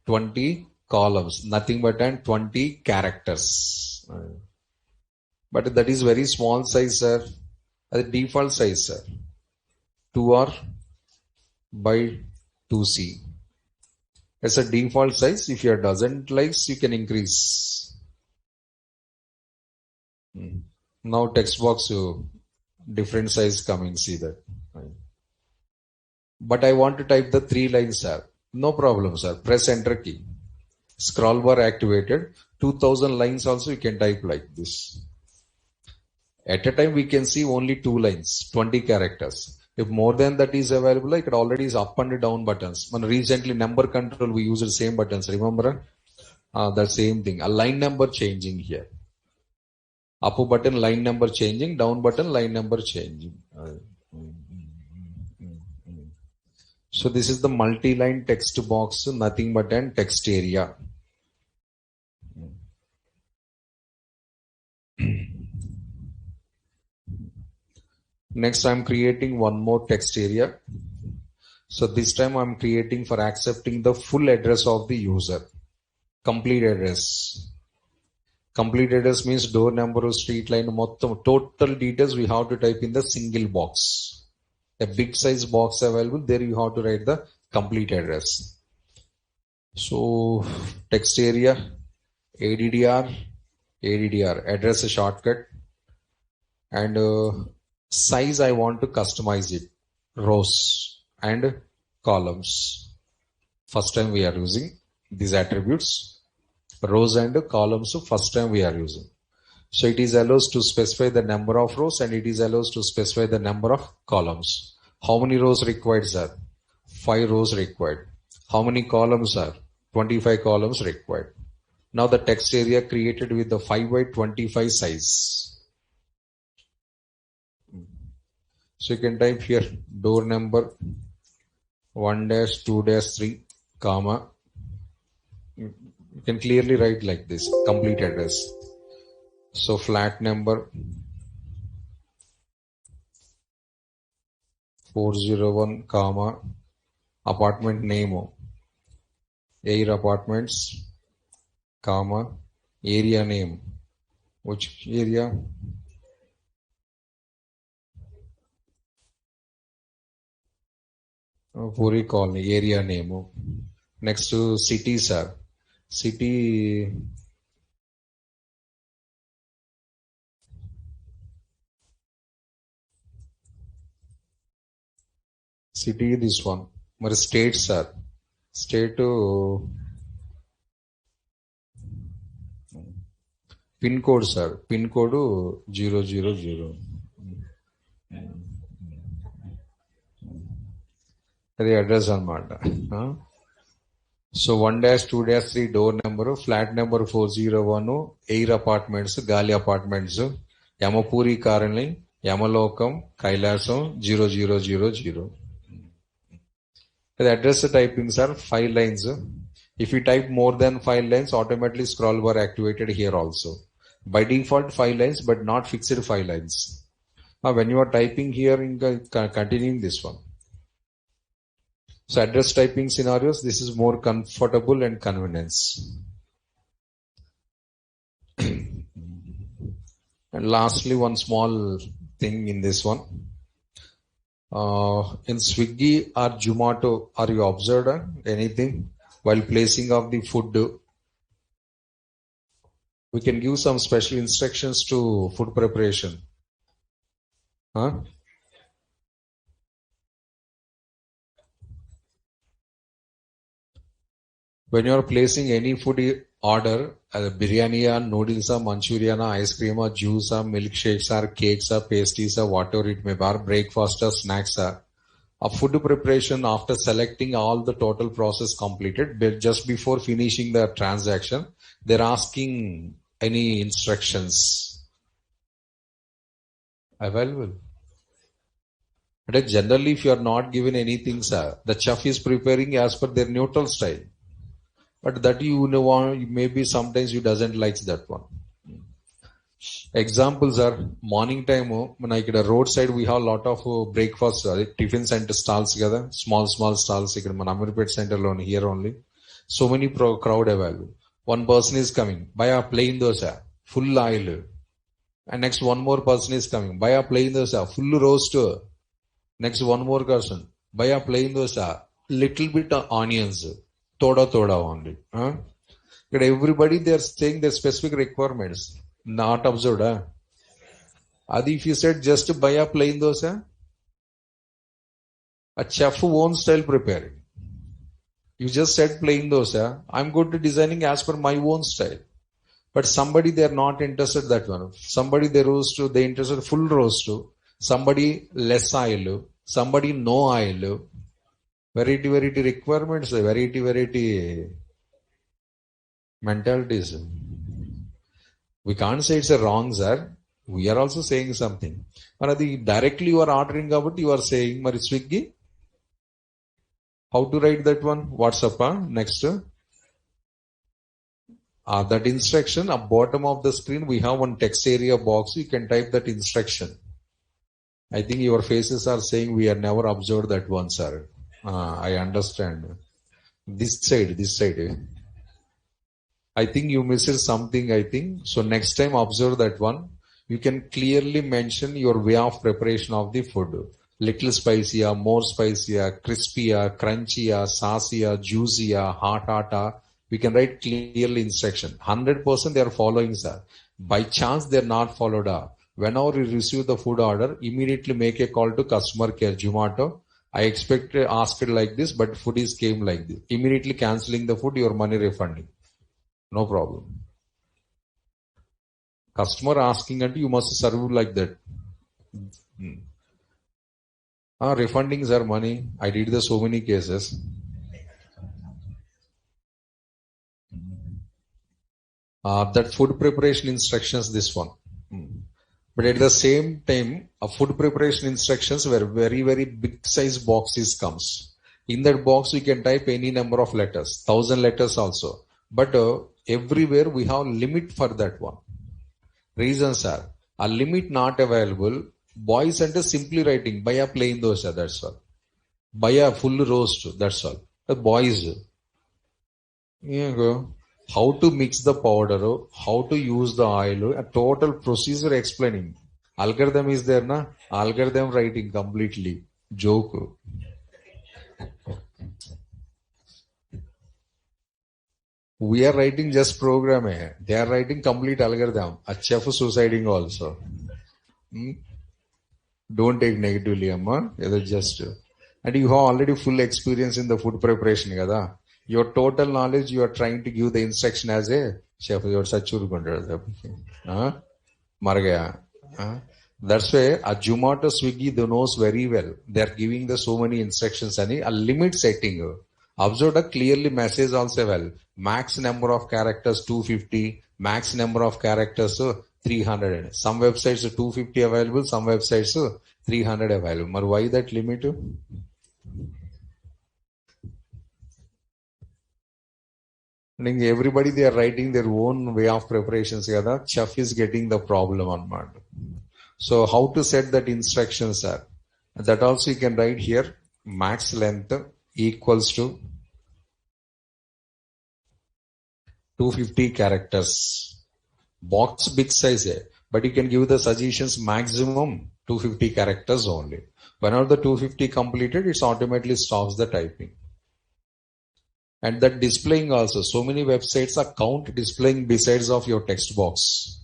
20 columns. Nothing but 20 characters. But that is very small size, sir. The default size, sir. 2R by 2C. As a default size, if you doesn't like, you can increase. Now text box, different size coming, see that. But I want to type the 3 lines, sir. No problem, sir. Press enter key. Scroll bar activated. 2000 lines also you can type like this. At a time we can see only 2 lines, 20 characters. If more than that is available, it already is up and down buttons. When recently number control we used the same buttons. Remember? The same thing. A line number changing here. Up button line number changing, down button line number changing. So this is the multi-line text box, nothing but an text area. Next I'm creating one more text area. So this time I'm creating for accepting the full address of the user. Complete address. Complete address means door number, street line, total details we have to type in the single box. A big size box available, there you have to write the complete address. So text area, ADDR, address a shortcut, and size I want to customize it, rows and columns. First time we are using these attributes, rows and columns, so first time we are using. So it is allows to specify the number of rows and it is allows to specify the number of columns. How many rows required, sir? 5 rows required. How many columns, sir? 25 columns required. Now the text area created with the 5 by 25 size. So you can type here door number 1-2-3, comma. You can clearly write like this, complete address. So flat number 401, comma, apartment name, Air Apartments, comma, area name. Which area? Puri Colony, area name. Next to city, sir. City, this one. మరి state, sir. State pin code, sir. Pin code 000. అది address అనమాట. So 1-2-3 door number, flat number 401, air apartments, గాలి apartments, Yamapuri colony, Yamalokam, Kailasam 0000. The address typings are 5 lines. If you type more than 5 lines, automatically scroll bar activated here also. By default 5 lines, but not fixed 5 lines. When you are typing here, continuing this one. So address typing scenarios, this is more comfortable and convenience. And lastly, one small thing in this one. In Swiggy or Zomato, are you observed anything while placing of the food? We can give some special instructions to food preparation. When you are placing any food order, biryani, noodles, Manchurian, ice cream, juice, milkshakes, cakes, pastries, whatever it may be, breakfast, snacks, a food preparation after selecting all the total process completed, just before finishing the transaction, they're asking any instructions available. But generally, if you are not given anything, sir, the chef is preparing as per their neutral style. But that you know, maybe sometimes you doesn't like that one. Examples are morning time. Like the roadside, we have a lot of breakfast, tiffin center stalls together, small stalls. Like in Amirpet center alone, here only. So many crowd available. One person is coming, buy a plain dosa, full oil. And next one more person is coming, buy a plain dosa, full roast. Next one more person, buy a plain dosa, little bit of onions. Toda only. But everybody they are saying their specific requirements. Not observed. Adi, if you said just buy a plain dosa, a chef own style preparing. You just said plain dosa, I'm going to designing as per my own style. But somebody they are not interested that one. Somebody they roast, they interested full roast. Somebody less oil. Somebody no oil. Variety requirements, variety mentalities. We can't say it's a wrong, sir. We are also saying something. But directly you are ordering about, you are saying, Mari Swiggy. How to write that one? WhatsApp, next. That instruction, at bottom of the screen, we have one text area box. You can type that instruction. I think your faces are saying we have never observed that one, sir. I understand. This side. I think you missed something, I think. So next time observe that one. You can clearly mention your way of preparation of the food. Little spicier, more spicier, crispier, crunchier, saucier, juicier, hot. We can write clearly instruction. 100% they are following, sir. By chance they are not followed up. Whenever you receive the food order, immediately make a call to customer care, Zomato. I expect ask it like this, but food is came like this. Immediately cancelling the food, your money refunding. No problem. Customer asking and you must serve like that. Refundings are money. I did the so many cases. That food preparation instructions, this one. But at the same time, a food preparation instructions where very, very big size boxes comes. In that box, we can type any number of letters, 1,000 letters also. But everywhere we have limit for that one. Reasons are a limit not available. Boys and simply writing buy a plain dosa, that's all. Buy a full roast, that's all. The boys, here you go. How to mix the powder, how to use the oil, a total procedure explaining. Algorithm is there, na? Algorithm writing completely. Joke. We are writing just program. They are writing complete algorithm. Acha for suiciding also. Don't take negatively, amma. It's just. And you have already full experience in the food preparation. Kada? Your total knowledge, you are trying to give the instruction as a chef. You are such a good. Margaya. That's why a Zomato, Swiggy, they knows very well. They are giving the so many instructions and a limit setting. Observe the clearly message also well. Max number of characters 250, max number of characters 300. Some websites 250 available, some websites 300 available. But why that limit? Everybody they are writing their own way of preparations. Chef is getting the problem on mind. So how to set that instructions are? That also you can write here. Max length equals to 250 characters. Box big size, but you can give the suggestions maximum 250 characters only. Whenever the 250 completed, it automatically stops the typing. And that displaying also, so many websites are count displaying besides of your text box.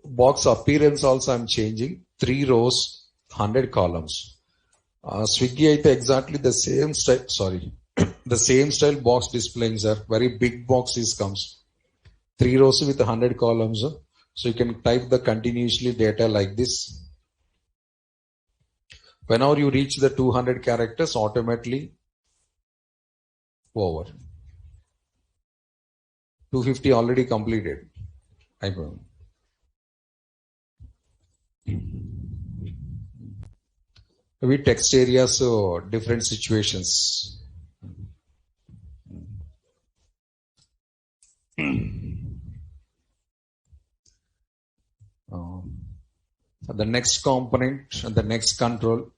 Box appearance also I'm changing. 3 rows, 100 columns. Swiggy exactly the same style, sorry. The same style box displaying, sir. Very big boxes comes. 3 rows with 100 columns. So you can type the continuously data like this. Whenever you reach the 200 characters, automatically over. 250 already completed. We text areas, so different situations. The next component and the next control.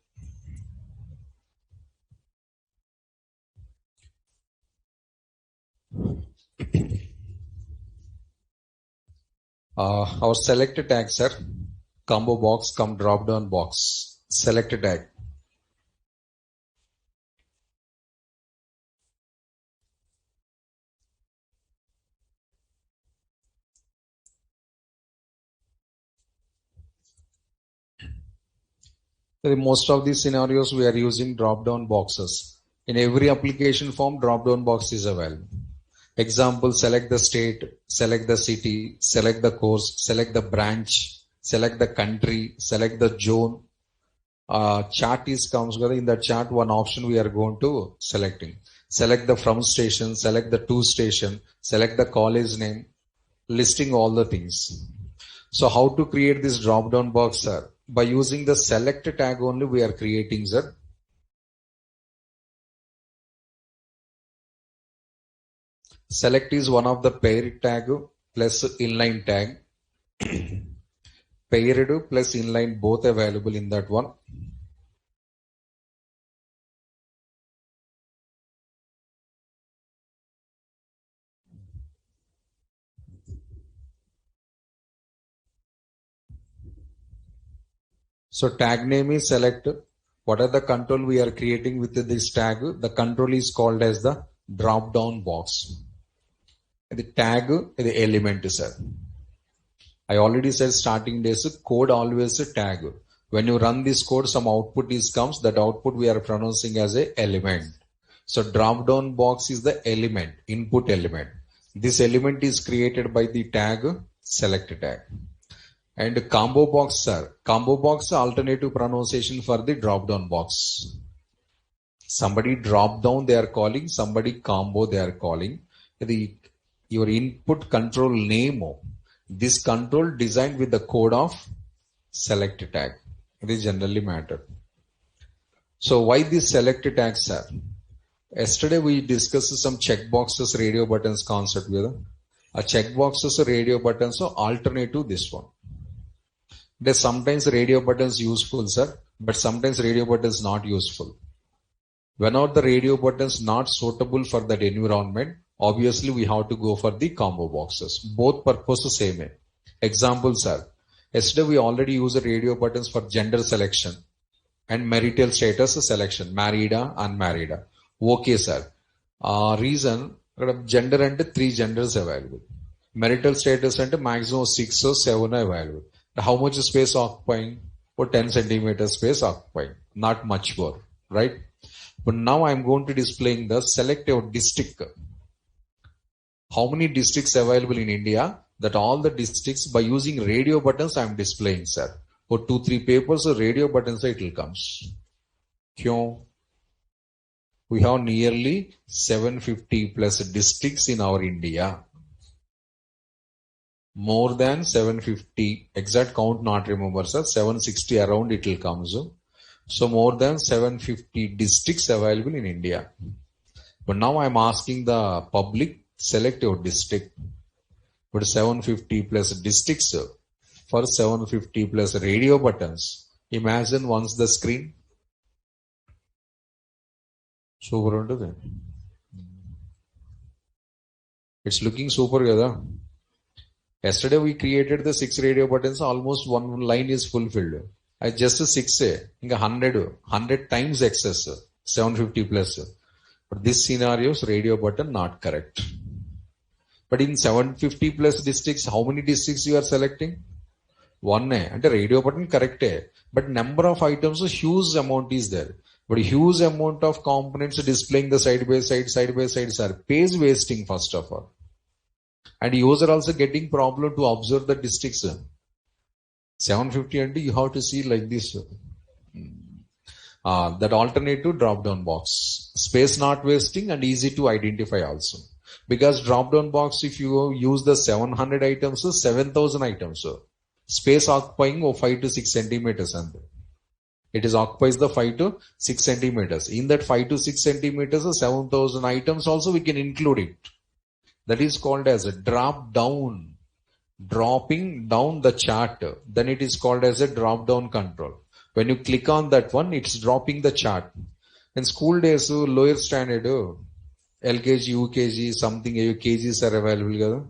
Our selected tags are combo box, drop down box. Selected tag. In most of these scenarios, we are using drop down boxes. In every application form, drop down box is available. Example, select the state, select the city, select the course, select the branch, select the country, select the zone. Chart is comes together. In the chart, one option we are going to selecting. Select the from station, select the to station, select the college name, listing all the things. So how to create this drop down box, sir? By using the select tag only we are creating, sir. Select is one of the paired tag plus inline tag. Paired plus inline both available in that one. So tag name is select. What are the control we are creating with this tag? The control is called as the drop down box. The tag, the element, sir. I already said starting days code always a tag. When you run this code, some output is comes. That output we are pronouncing as a element. So drop down box is the element, input element. This element is created by the tag select tag. And combo box, sir. Combo box alternative pronunciation for the drop down box. Somebody drop down they are calling, somebody combo they are calling. Your input control name. This control designed with the code of select tag. This generally matter. So why this select tag, sir? Yesterday we discussed some checkboxes, radio buttons concept with a checkboxes, radio buttons, so alternate to this one. There's sometimes radio buttons useful, sir, but sometimes radio buttons not useful. Whenever the radio buttons not suitable for that environment, obviously we have to go for the combo boxes. Both purposes same. Example, sir. Yesterday we already used the radio buttons for gender selection and marital status selection, married, unmarried. Okay, sir. Reason, gender and 3 genders available. Marital status and maximum 6 or 7 available. How much space occupying? For 10 centimeters space occupying. Not much more, right? But now I'm going to displaying the selective district. How many districts available in India? That all the districts by using radio buttons I'm displaying, sir. For 2-3 papers, radio buttons it will comes. We have nearly 750 plus districts in our India. More than 750, exact count not remember, sir. 760 around it will come. So more than 750 districts available in India. But now I'm asking the public, select your district. But 750 plus districts for 750 plus radio buttons. Imagine once the screen. Super under there. It's looking super, yada. Yesterday we created the 6 radio buttons. Almost one line is fulfilled. I just 6 inga 100 times excess 750 plus. But this scenarios radio button not correct. But in 750 plus districts, how many districts you are selecting? One and the radio button correct. But number of items, a huge amount is there. But huge amount of components displaying the side by side, sir. Page wasting first of all. And user also getting problem to observe the districts. 750 and you have to see like this. That alternative drop down box. Space not wasting and easy to identify also. Because drop down box, if you use the 700 items, 7,000 items. Space occupying 5 to 6 centimeters. And it is occupies the 5 to 6 centimeters. In that 5 to 6 centimeters, 7,000 items also we can include it. That is called as a drop down. Dropping down the chart. Then it is called as a drop down control. When you click on that one, it's dropping the chart. In school days, lower standard, LKG, UKG, something KGs are available.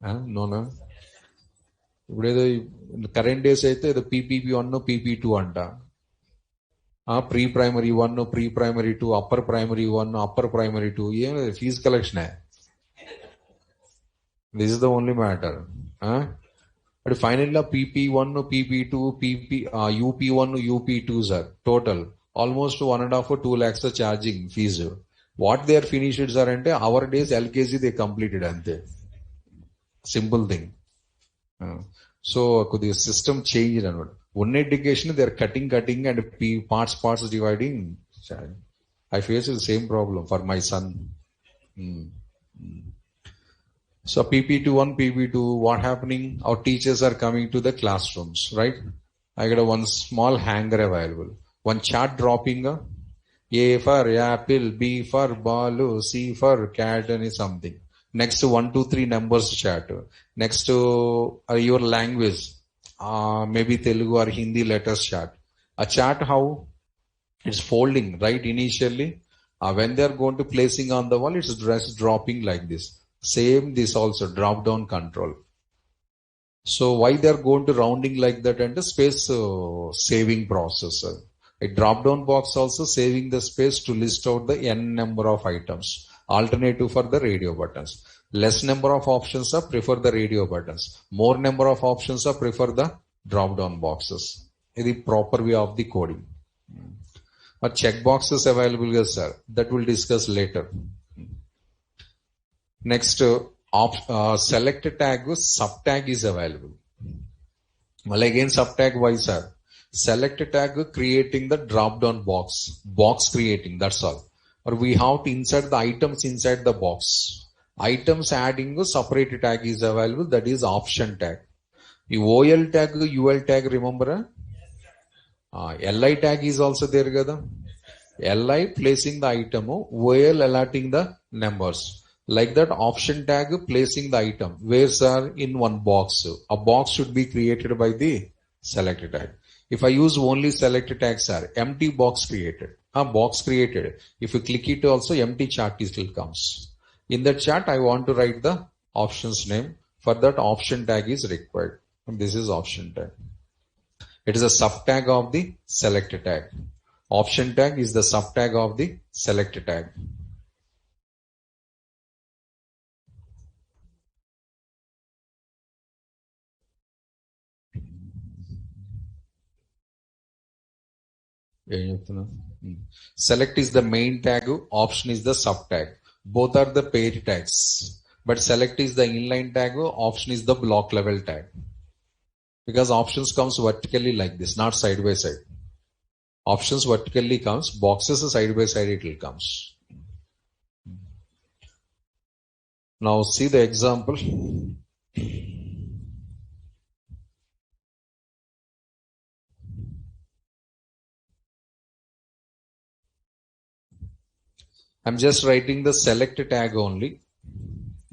No. In the current days, the PPP1, PP2 anta. Pre-primary 1, pre-primary 2, upper primary 1, upper primary 2. Fees collection. This is the only matter. But finally, PP1, PP2, UP1, UP2 are total. Almost 1.5 or 2 lakhs are charging fees. What they are finished are our days LKG they completed ante. Simple thing. So the system changed. One education they are cutting and parts dividing. I face the same problem for my son. So PP21, PP2, what happening? Our teachers are coming to the classrooms, right? I got one small hanger available. One chart dropping. A for apple, B for ball, C for cat and something. Next to 1, 2, 3 numbers chart. Next to your language. Maybe Telugu or Hindi letters chart. A chart how? It's folding, right? Initially. When they are going to placing on the wall, it's just dropping like this. Same this also drop down control. So why they are going to rounding like that and the space saving process. A drop down box also saving the space to list out the n number of items. Alternative for the radio buttons. Less number of options are prefer the radio buttons. More number of options are prefer the drop down boxes. This is the proper way of the coding. But check boxes available, yes, sir. That we'll discuss later. Next, select tag, sub tag is available. Well, again, sub tag wise, sir. Select tag creating the drop down box creating, that's all. Or we have to insert the items inside the box. Items adding a separate tag is available, that is option tag. OL tag, UL tag, remember? LI tag is also there kada. LI placing the item, OL alerting the numbers. Like that, option tag placing the item. Where are in one box? A box should be created by the select tag. If I use only select tag, sir, empty box created. A box created. If you click it also, empty chart still comes. In that chart, I want to write the options name. For that, option tag is required. And this is option tag. It is a subtag of the select tag. Option tag is the subtag of the select tag. Select is the main tag, option is the subtag. Both are the pair tags. But select is the inline tag, option is the block level tag. Because options comes vertically like this, not side by side. Options vertically comes, boxes side by side it will comes. Now see the example. I'm just writing the select tag only.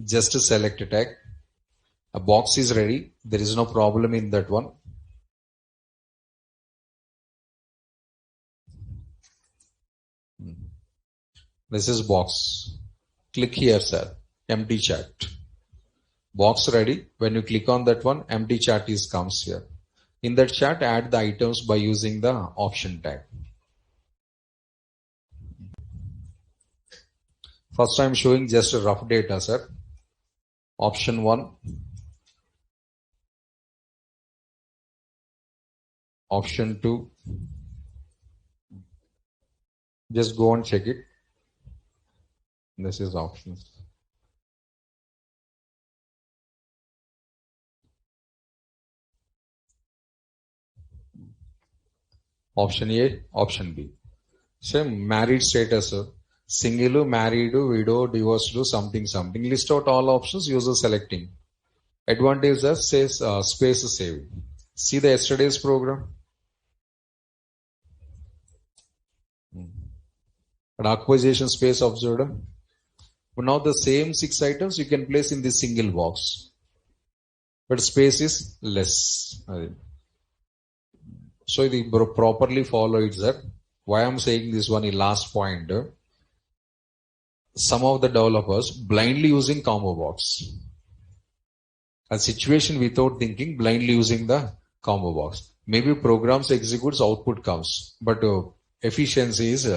Just a select tag. A box is ready. There is no problem in that one. This is box. Click here, sir. Empty chat. Box ready. When you click on that one, empty chat is comes here. In that chat, add the items by using the option tag. First, I'm showing just a rough data, sir. Option 1. Option 2. Just go and check it. This is options. Option A, option B. Same married status, sir. Single, married, widow, divorced, something. List out all options, user selecting. Advantage is says space saved. See the yesterday's program. An acquisition space observed. But now the same 6 items you can place in this single box. But space is less. So if you properly follow it, sir. Why I'm saying this one in last point. Some of the developers blindly using combo box. A situation without thinking, blindly using the combo box. Maybe programs executes, output comes, but efficiency is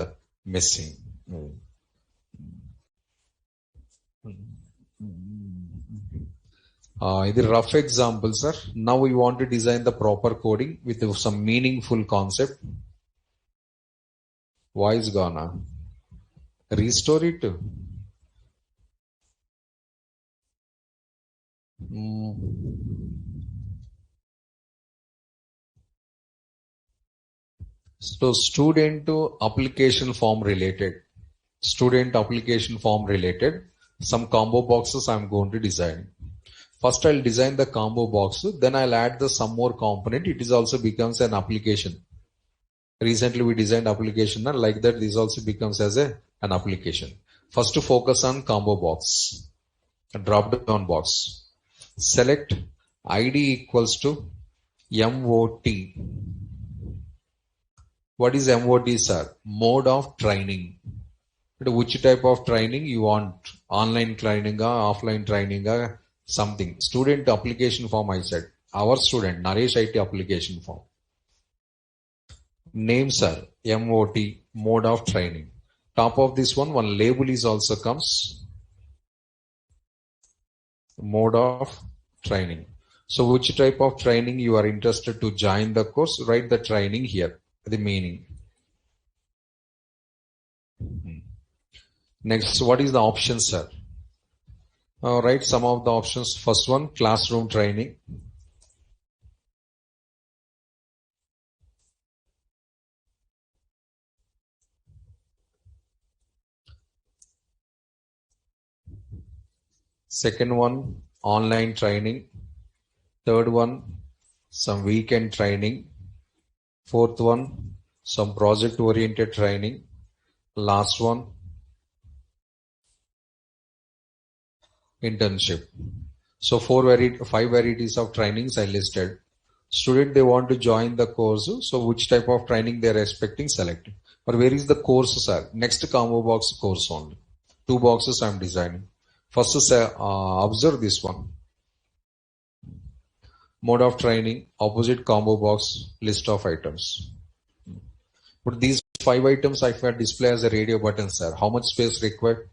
missing. The rough example, sir. Now we want to design the proper coding with some meaningful concept. Why is gone? Restore it. So student to application form related. Student application form related. Some combo boxes I'm going to design. First I'll design the combo box, then I'll add the some more component. It is also becomes an application. Recently we designed application and like that this also becomes as an application. First to focus on combo box. A drop down box. Select ID equals to MOT. What is MOT, sir? Mode of training. Which type of training you want? Online training, offline training, something. Student application form I said. Our student, Naresh IT application form. Name, sir. MOT, mode of training. Top of this one label is also comes. Mode of training. So which type of training you are interested to join the course? Write the training here, the meaning. Next, what is the option, sir? Write some of the options. First one, classroom training. Second one, online training. Third one, some weekend training. Fourth one, some project oriented training. Last one, internship. So five varieties of trainings I listed. Student, they want to join the course. So which type of training they are expecting, select. But where is the course, sir? Next combo box course only. Two boxes I am designing. First is observe this one. Mode of training, opposite combo box, list of items. But these five items I can display as a radio button, sir. How much space required?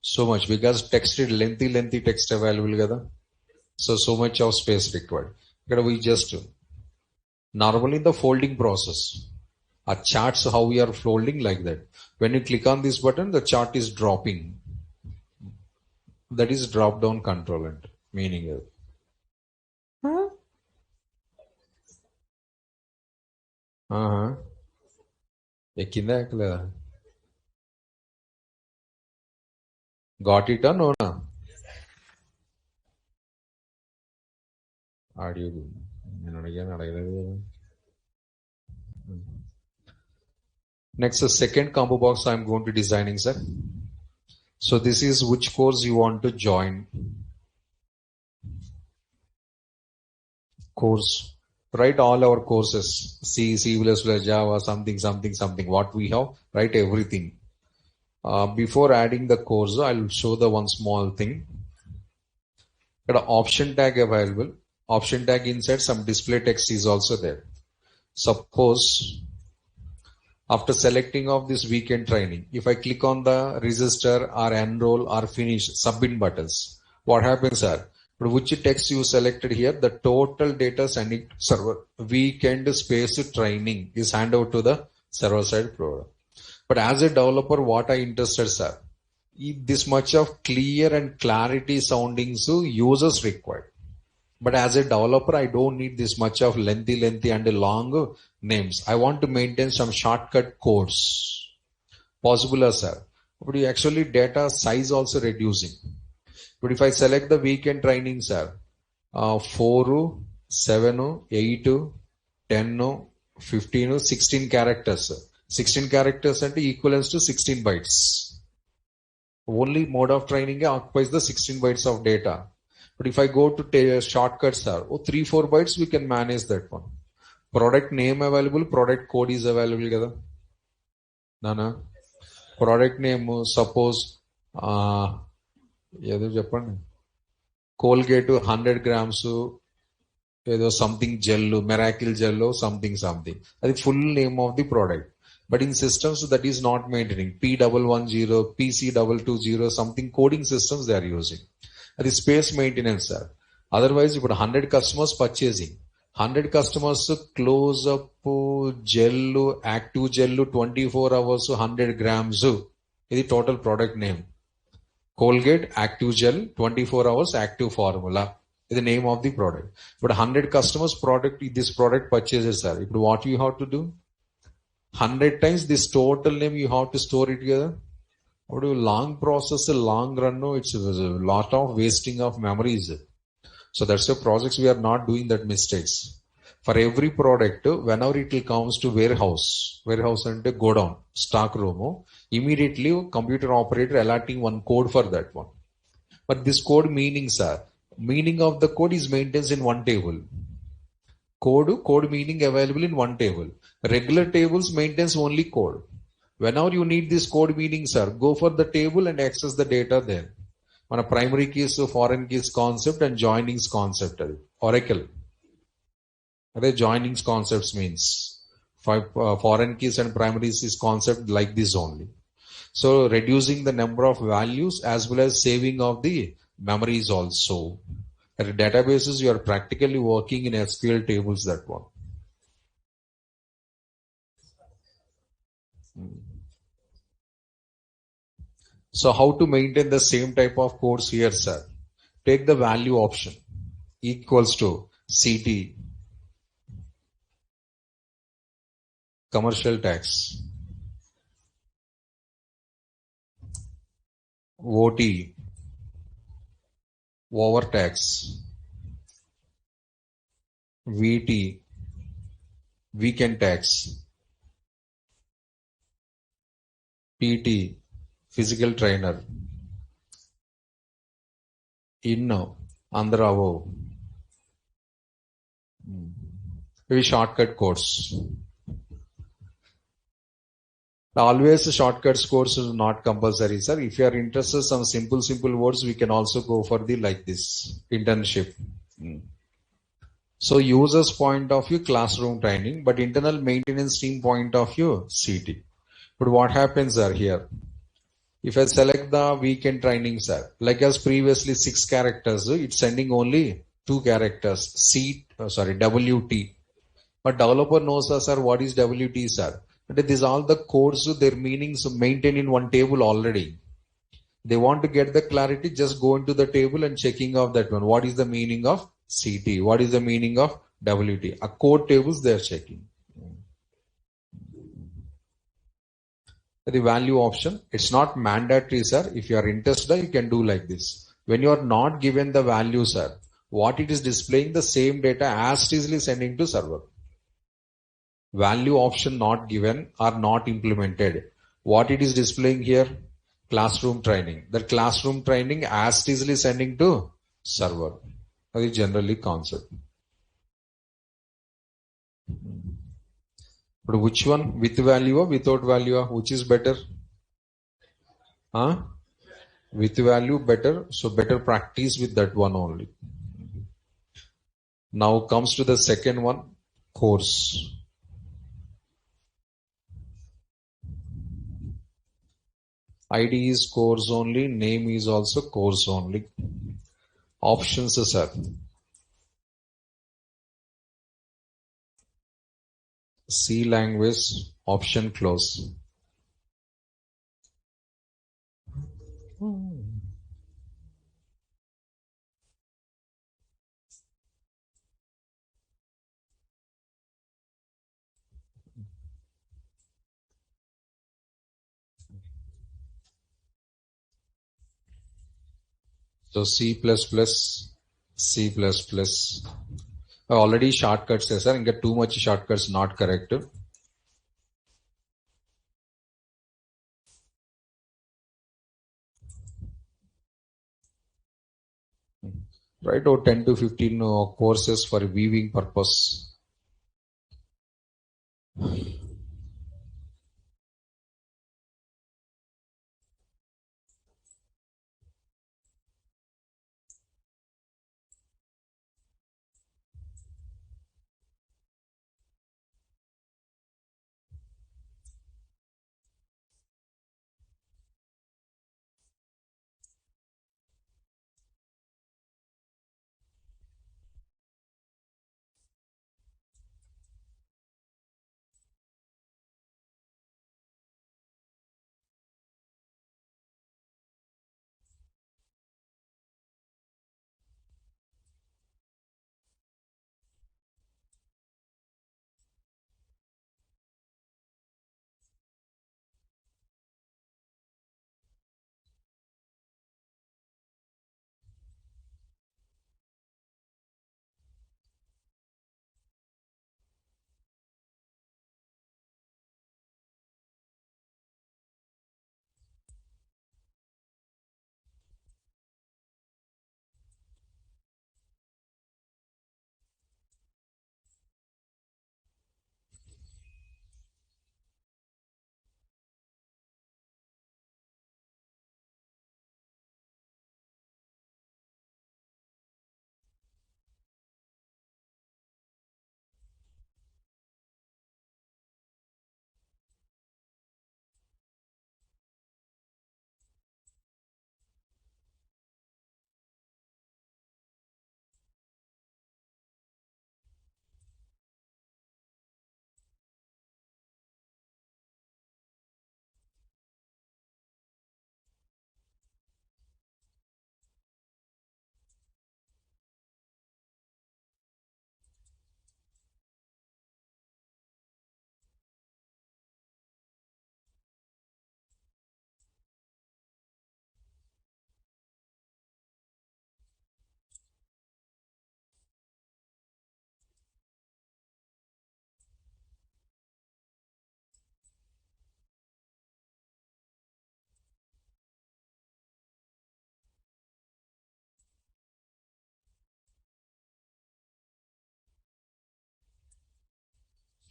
So much, because text is lengthy text available kada. So much of space required. Here we just normally the folding process. Our charts how we are folding like that. When you click on this button, the chart is dropping. That is drop down control and meaning it. ఎక్కిందా ఎక్కలేదా got it or no na audio నేను అడిగాను అడగలేదు కదా next the second combo box I am going to designing sir. So this is which course you want to join. Course, write all our courses, C++, Java, something what we have, write everything. Before adding the course, I'll show the one small thing. Got an option tag available. Option tag inside some display text is also there. Suppose after selecting of this weekend training, if I click on the register or enroll or finish submit buttons, what happens, sir? Which text you selected here, the total data sending server weekend space training is handed over to the server side provider. But as a developer, what I interested, sir, this much of clear and clarity sounding so users required. But as a developer, I don't need this much of lengthy and long names. I want to maintain some shortcut codes. Possible, sir. But actually data size also reducing. But if I select the weekend training, sir, 4, 7, 8, 10, 15, 16 characters. 16 characters and equivalents to 16 bytes. Only mode of training occupies the 16 bytes of data. But if I go to shortcuts, sir, 3-4 bytes, we can manage that one. Product name available, product code is available. Kada? Nana. Product name, suppose, ఏదో చెప్పండి Colgate 100 grams ఏదో something gel miracle gel something అది full name of the product. But in systems that is not maintaining P110 PC220 something coding systems they are using. అది space maintenance sir. Otherwise ఇప్పుడు 100 customers purchasing, 100 customers Close Up gel active gel 24 hours 100 grams ఇది total product name. Colgate Active Gel 24 hours active formula is the name of the product. But 100 customers this product purchases, sir. What you have to do? 100 times this total name you have to store it together. Long process, long run, it's a lot of wasting of memories. So that's the projects we are not doing that mistakes. For every product, whenever it comes to warehouse and go down, stock room, immediately computer operator alerting one code for that one. But this code meanings are, meaning of the code is maintained in one table. Code meaning available in one table. Regular tables maintains only code. Whenever you need this code meaning, sir, go for the table and access the data there. On a primary keys, foreign keys concept and joinings concept. Oracle. The joinings concepts means foreign keys and primary keys concept like this only. So reducing the number of values as well as saving of the memories also. At databases, you are practically working in SQL tables, that one. So how to maintain the same type of codes here, sir? Take the value option equals to CT, commercial tax, OT, overtax, VT, weekend tax, PT, physical trainer, INNO, Andravo. Maybe shortcut codes. Always shortcut course is not compulsory, sir. If you are interested in some simple words, we can also go for the like this internship. So users point of view, classroom training, but internal maintenance team point of view, CT. But what happens are here? If I select the weekend training, sir, like as previously 6 characters, it's sending only 2 characters, WT. But developer knows, sir, what is WT, sir. But these all the codes, their meanings maintained in one table already. They want to get the clarity, just go into the table and checking of that one. What is the meaning of CT? What is the meaning of WT? A code tables they are checking. The value option, it's not mandatory, sir. If you are interested, you can do like this. When you are not given the value, sir, what it is displaying the same data as easily sending to server. Value option not given or not implemented. What it is displaying here? Classroom training. The classroom training as easily sending to server. That is generally concept. But which one? With value or without value? Which is better? Huh? With value better. So better practice with that one only. Now comes to the second one, course. ID is course only, name is also course only. Options, sir. C language, option close. So C++, C++. Already shortcuts, sir. And get too much shortcuts not correct. Right, or 10 to 15 courses for weaving purpose.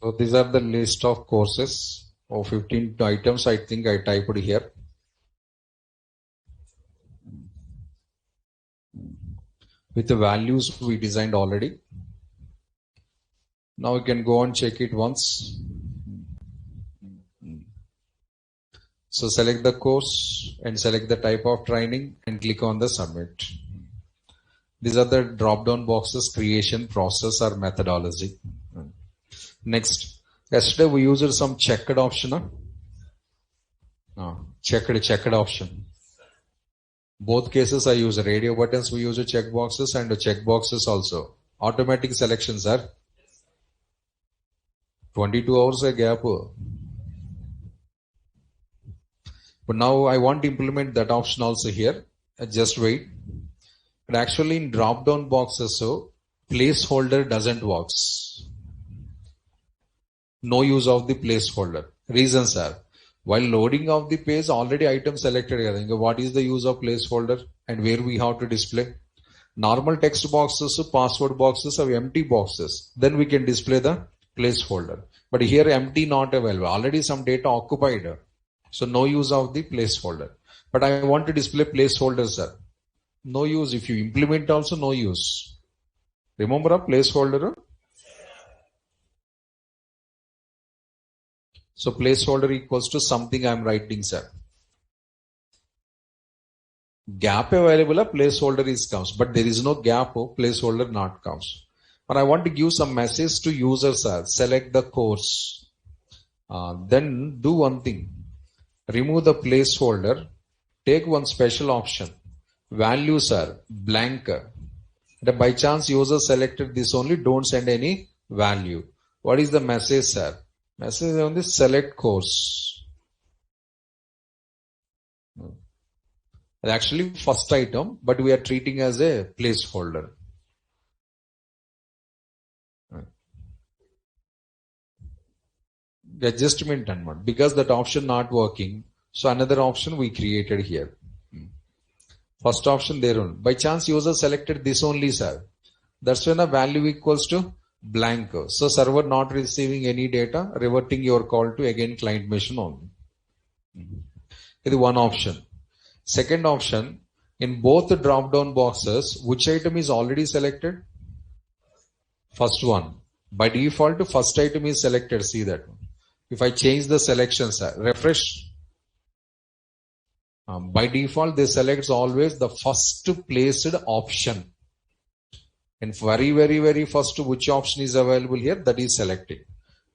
So these are the list of courses of 15 items. I think I typed here. With the values we designed already. Now you can go and check it once. So select the course and select the type of training and click on the submit. These are the drop down boxes, creation, process or methodology. Next, yesterday we used some checked option. Checked option. Both cases I use radio buttons, we use check boxes and check boxes also. Automatic selections are 22 hours a gap. But now I want to implement that option also here. Just wait. But actually in drop down boxes, so placeholder doesn't work. No use of the placeholder. Reasons are, while loading of the page, already item selected here. What is the use of placeholder and where we have to display? Normal text boxes, password boxes have empty boxes. Then we can display the placeholder. But here empty not available. Already some data occupied. So no use of the placeholder. But I want to display placeholder, sir. No use. If you implement also, no use. Remember a placeholder? So placeholder equals to something I am writing, sir. Gap available, a placeholder is counts, but there is no gap, placeholder not counts. But I want to give some message to users, sir. Select the course. Then do one thing. Remove the placeholder. Take one special option. Values are blank. By chance user selected this only, don't send any value. What is the message, sir? Message on the select course. Actually first item, but we are treating as a placeholder. The adjustment done because that option not working. So another option we created here. First option there on. By chance user selected this only, sir. That's when a value equals to blank. So server not receiving any data, reverting your call to again client machine only. This is one option. Second option, in both the drop down boxes, which item is already selected? First one. By default, first item is selected. See that one. If I change the selections, refresh. By default, they select always the first placed option. And very first, which option is available here? That is selecting.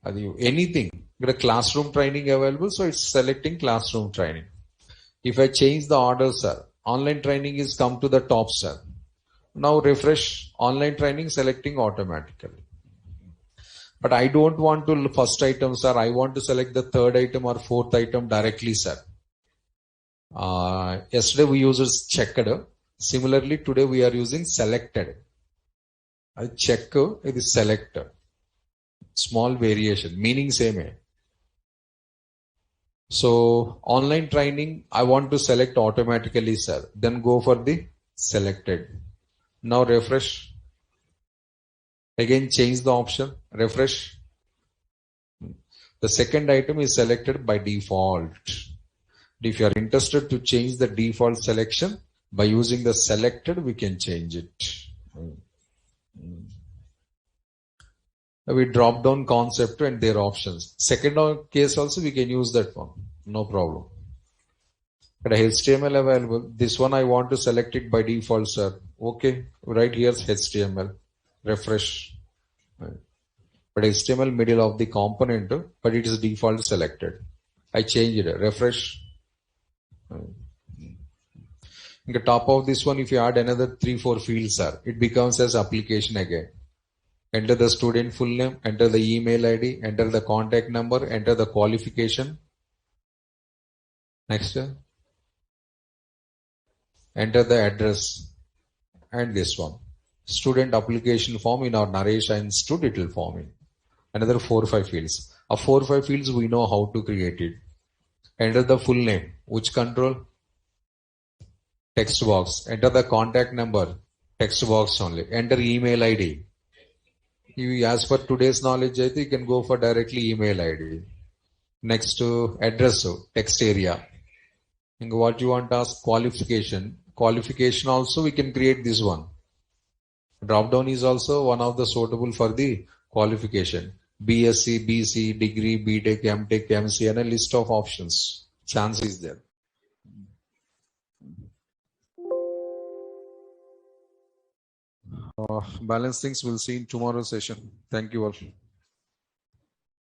Anything. Got a classroom training available, so it's selecting classroom training. If I change the order, sir, online training is come to the top, sir. Now refresh, online training selecting automatically. But I don't want to first item, sir. I want to select the third item or fourth item directly, sir. Yesterday we used checked. Similarly, today we are using selected. I check, it is select. Small variation, meaning same. So online training, I want to select automatically, sir. Then go for the selected. Now refresh. Again change the option. Refresh. The second item is selected by default. If you are interested to change the default selection, by using the selected, we can change it. We drop down concept and their options. Second case also we can use that one. No problem. But HTML available. This one I want to select it by default, sir. Okay. Right here's HTML. Refresh. But HTML middle of the component, but it is default selected. I change it. Refresh. In the top of this one, if you add another 3-4 fields, sir, it becomes as application again. Enter the student full name, enter the email ID, enter the contact number, enter the qualification. Next. Enter the address and this one. Student application form in our Naresh Institute, it will form in. Another 4-5 fields. Of 4-5 fields, we know how to create it. Enter the full name. Which control? Text box. Enter the contact number. Text box only. Enter email ID. As per today's knowledge, I think you can go for directly email ID. Next to address, text area. And what you want to ask, qualification. Qualification also we can create this one. Drop down is also one of the suitable for the qualification. BSc, BC, degree, BTech, MTech, MC, and a list of options. Chance is there. Balance things we'll see in tomorrow's session. Thank you all.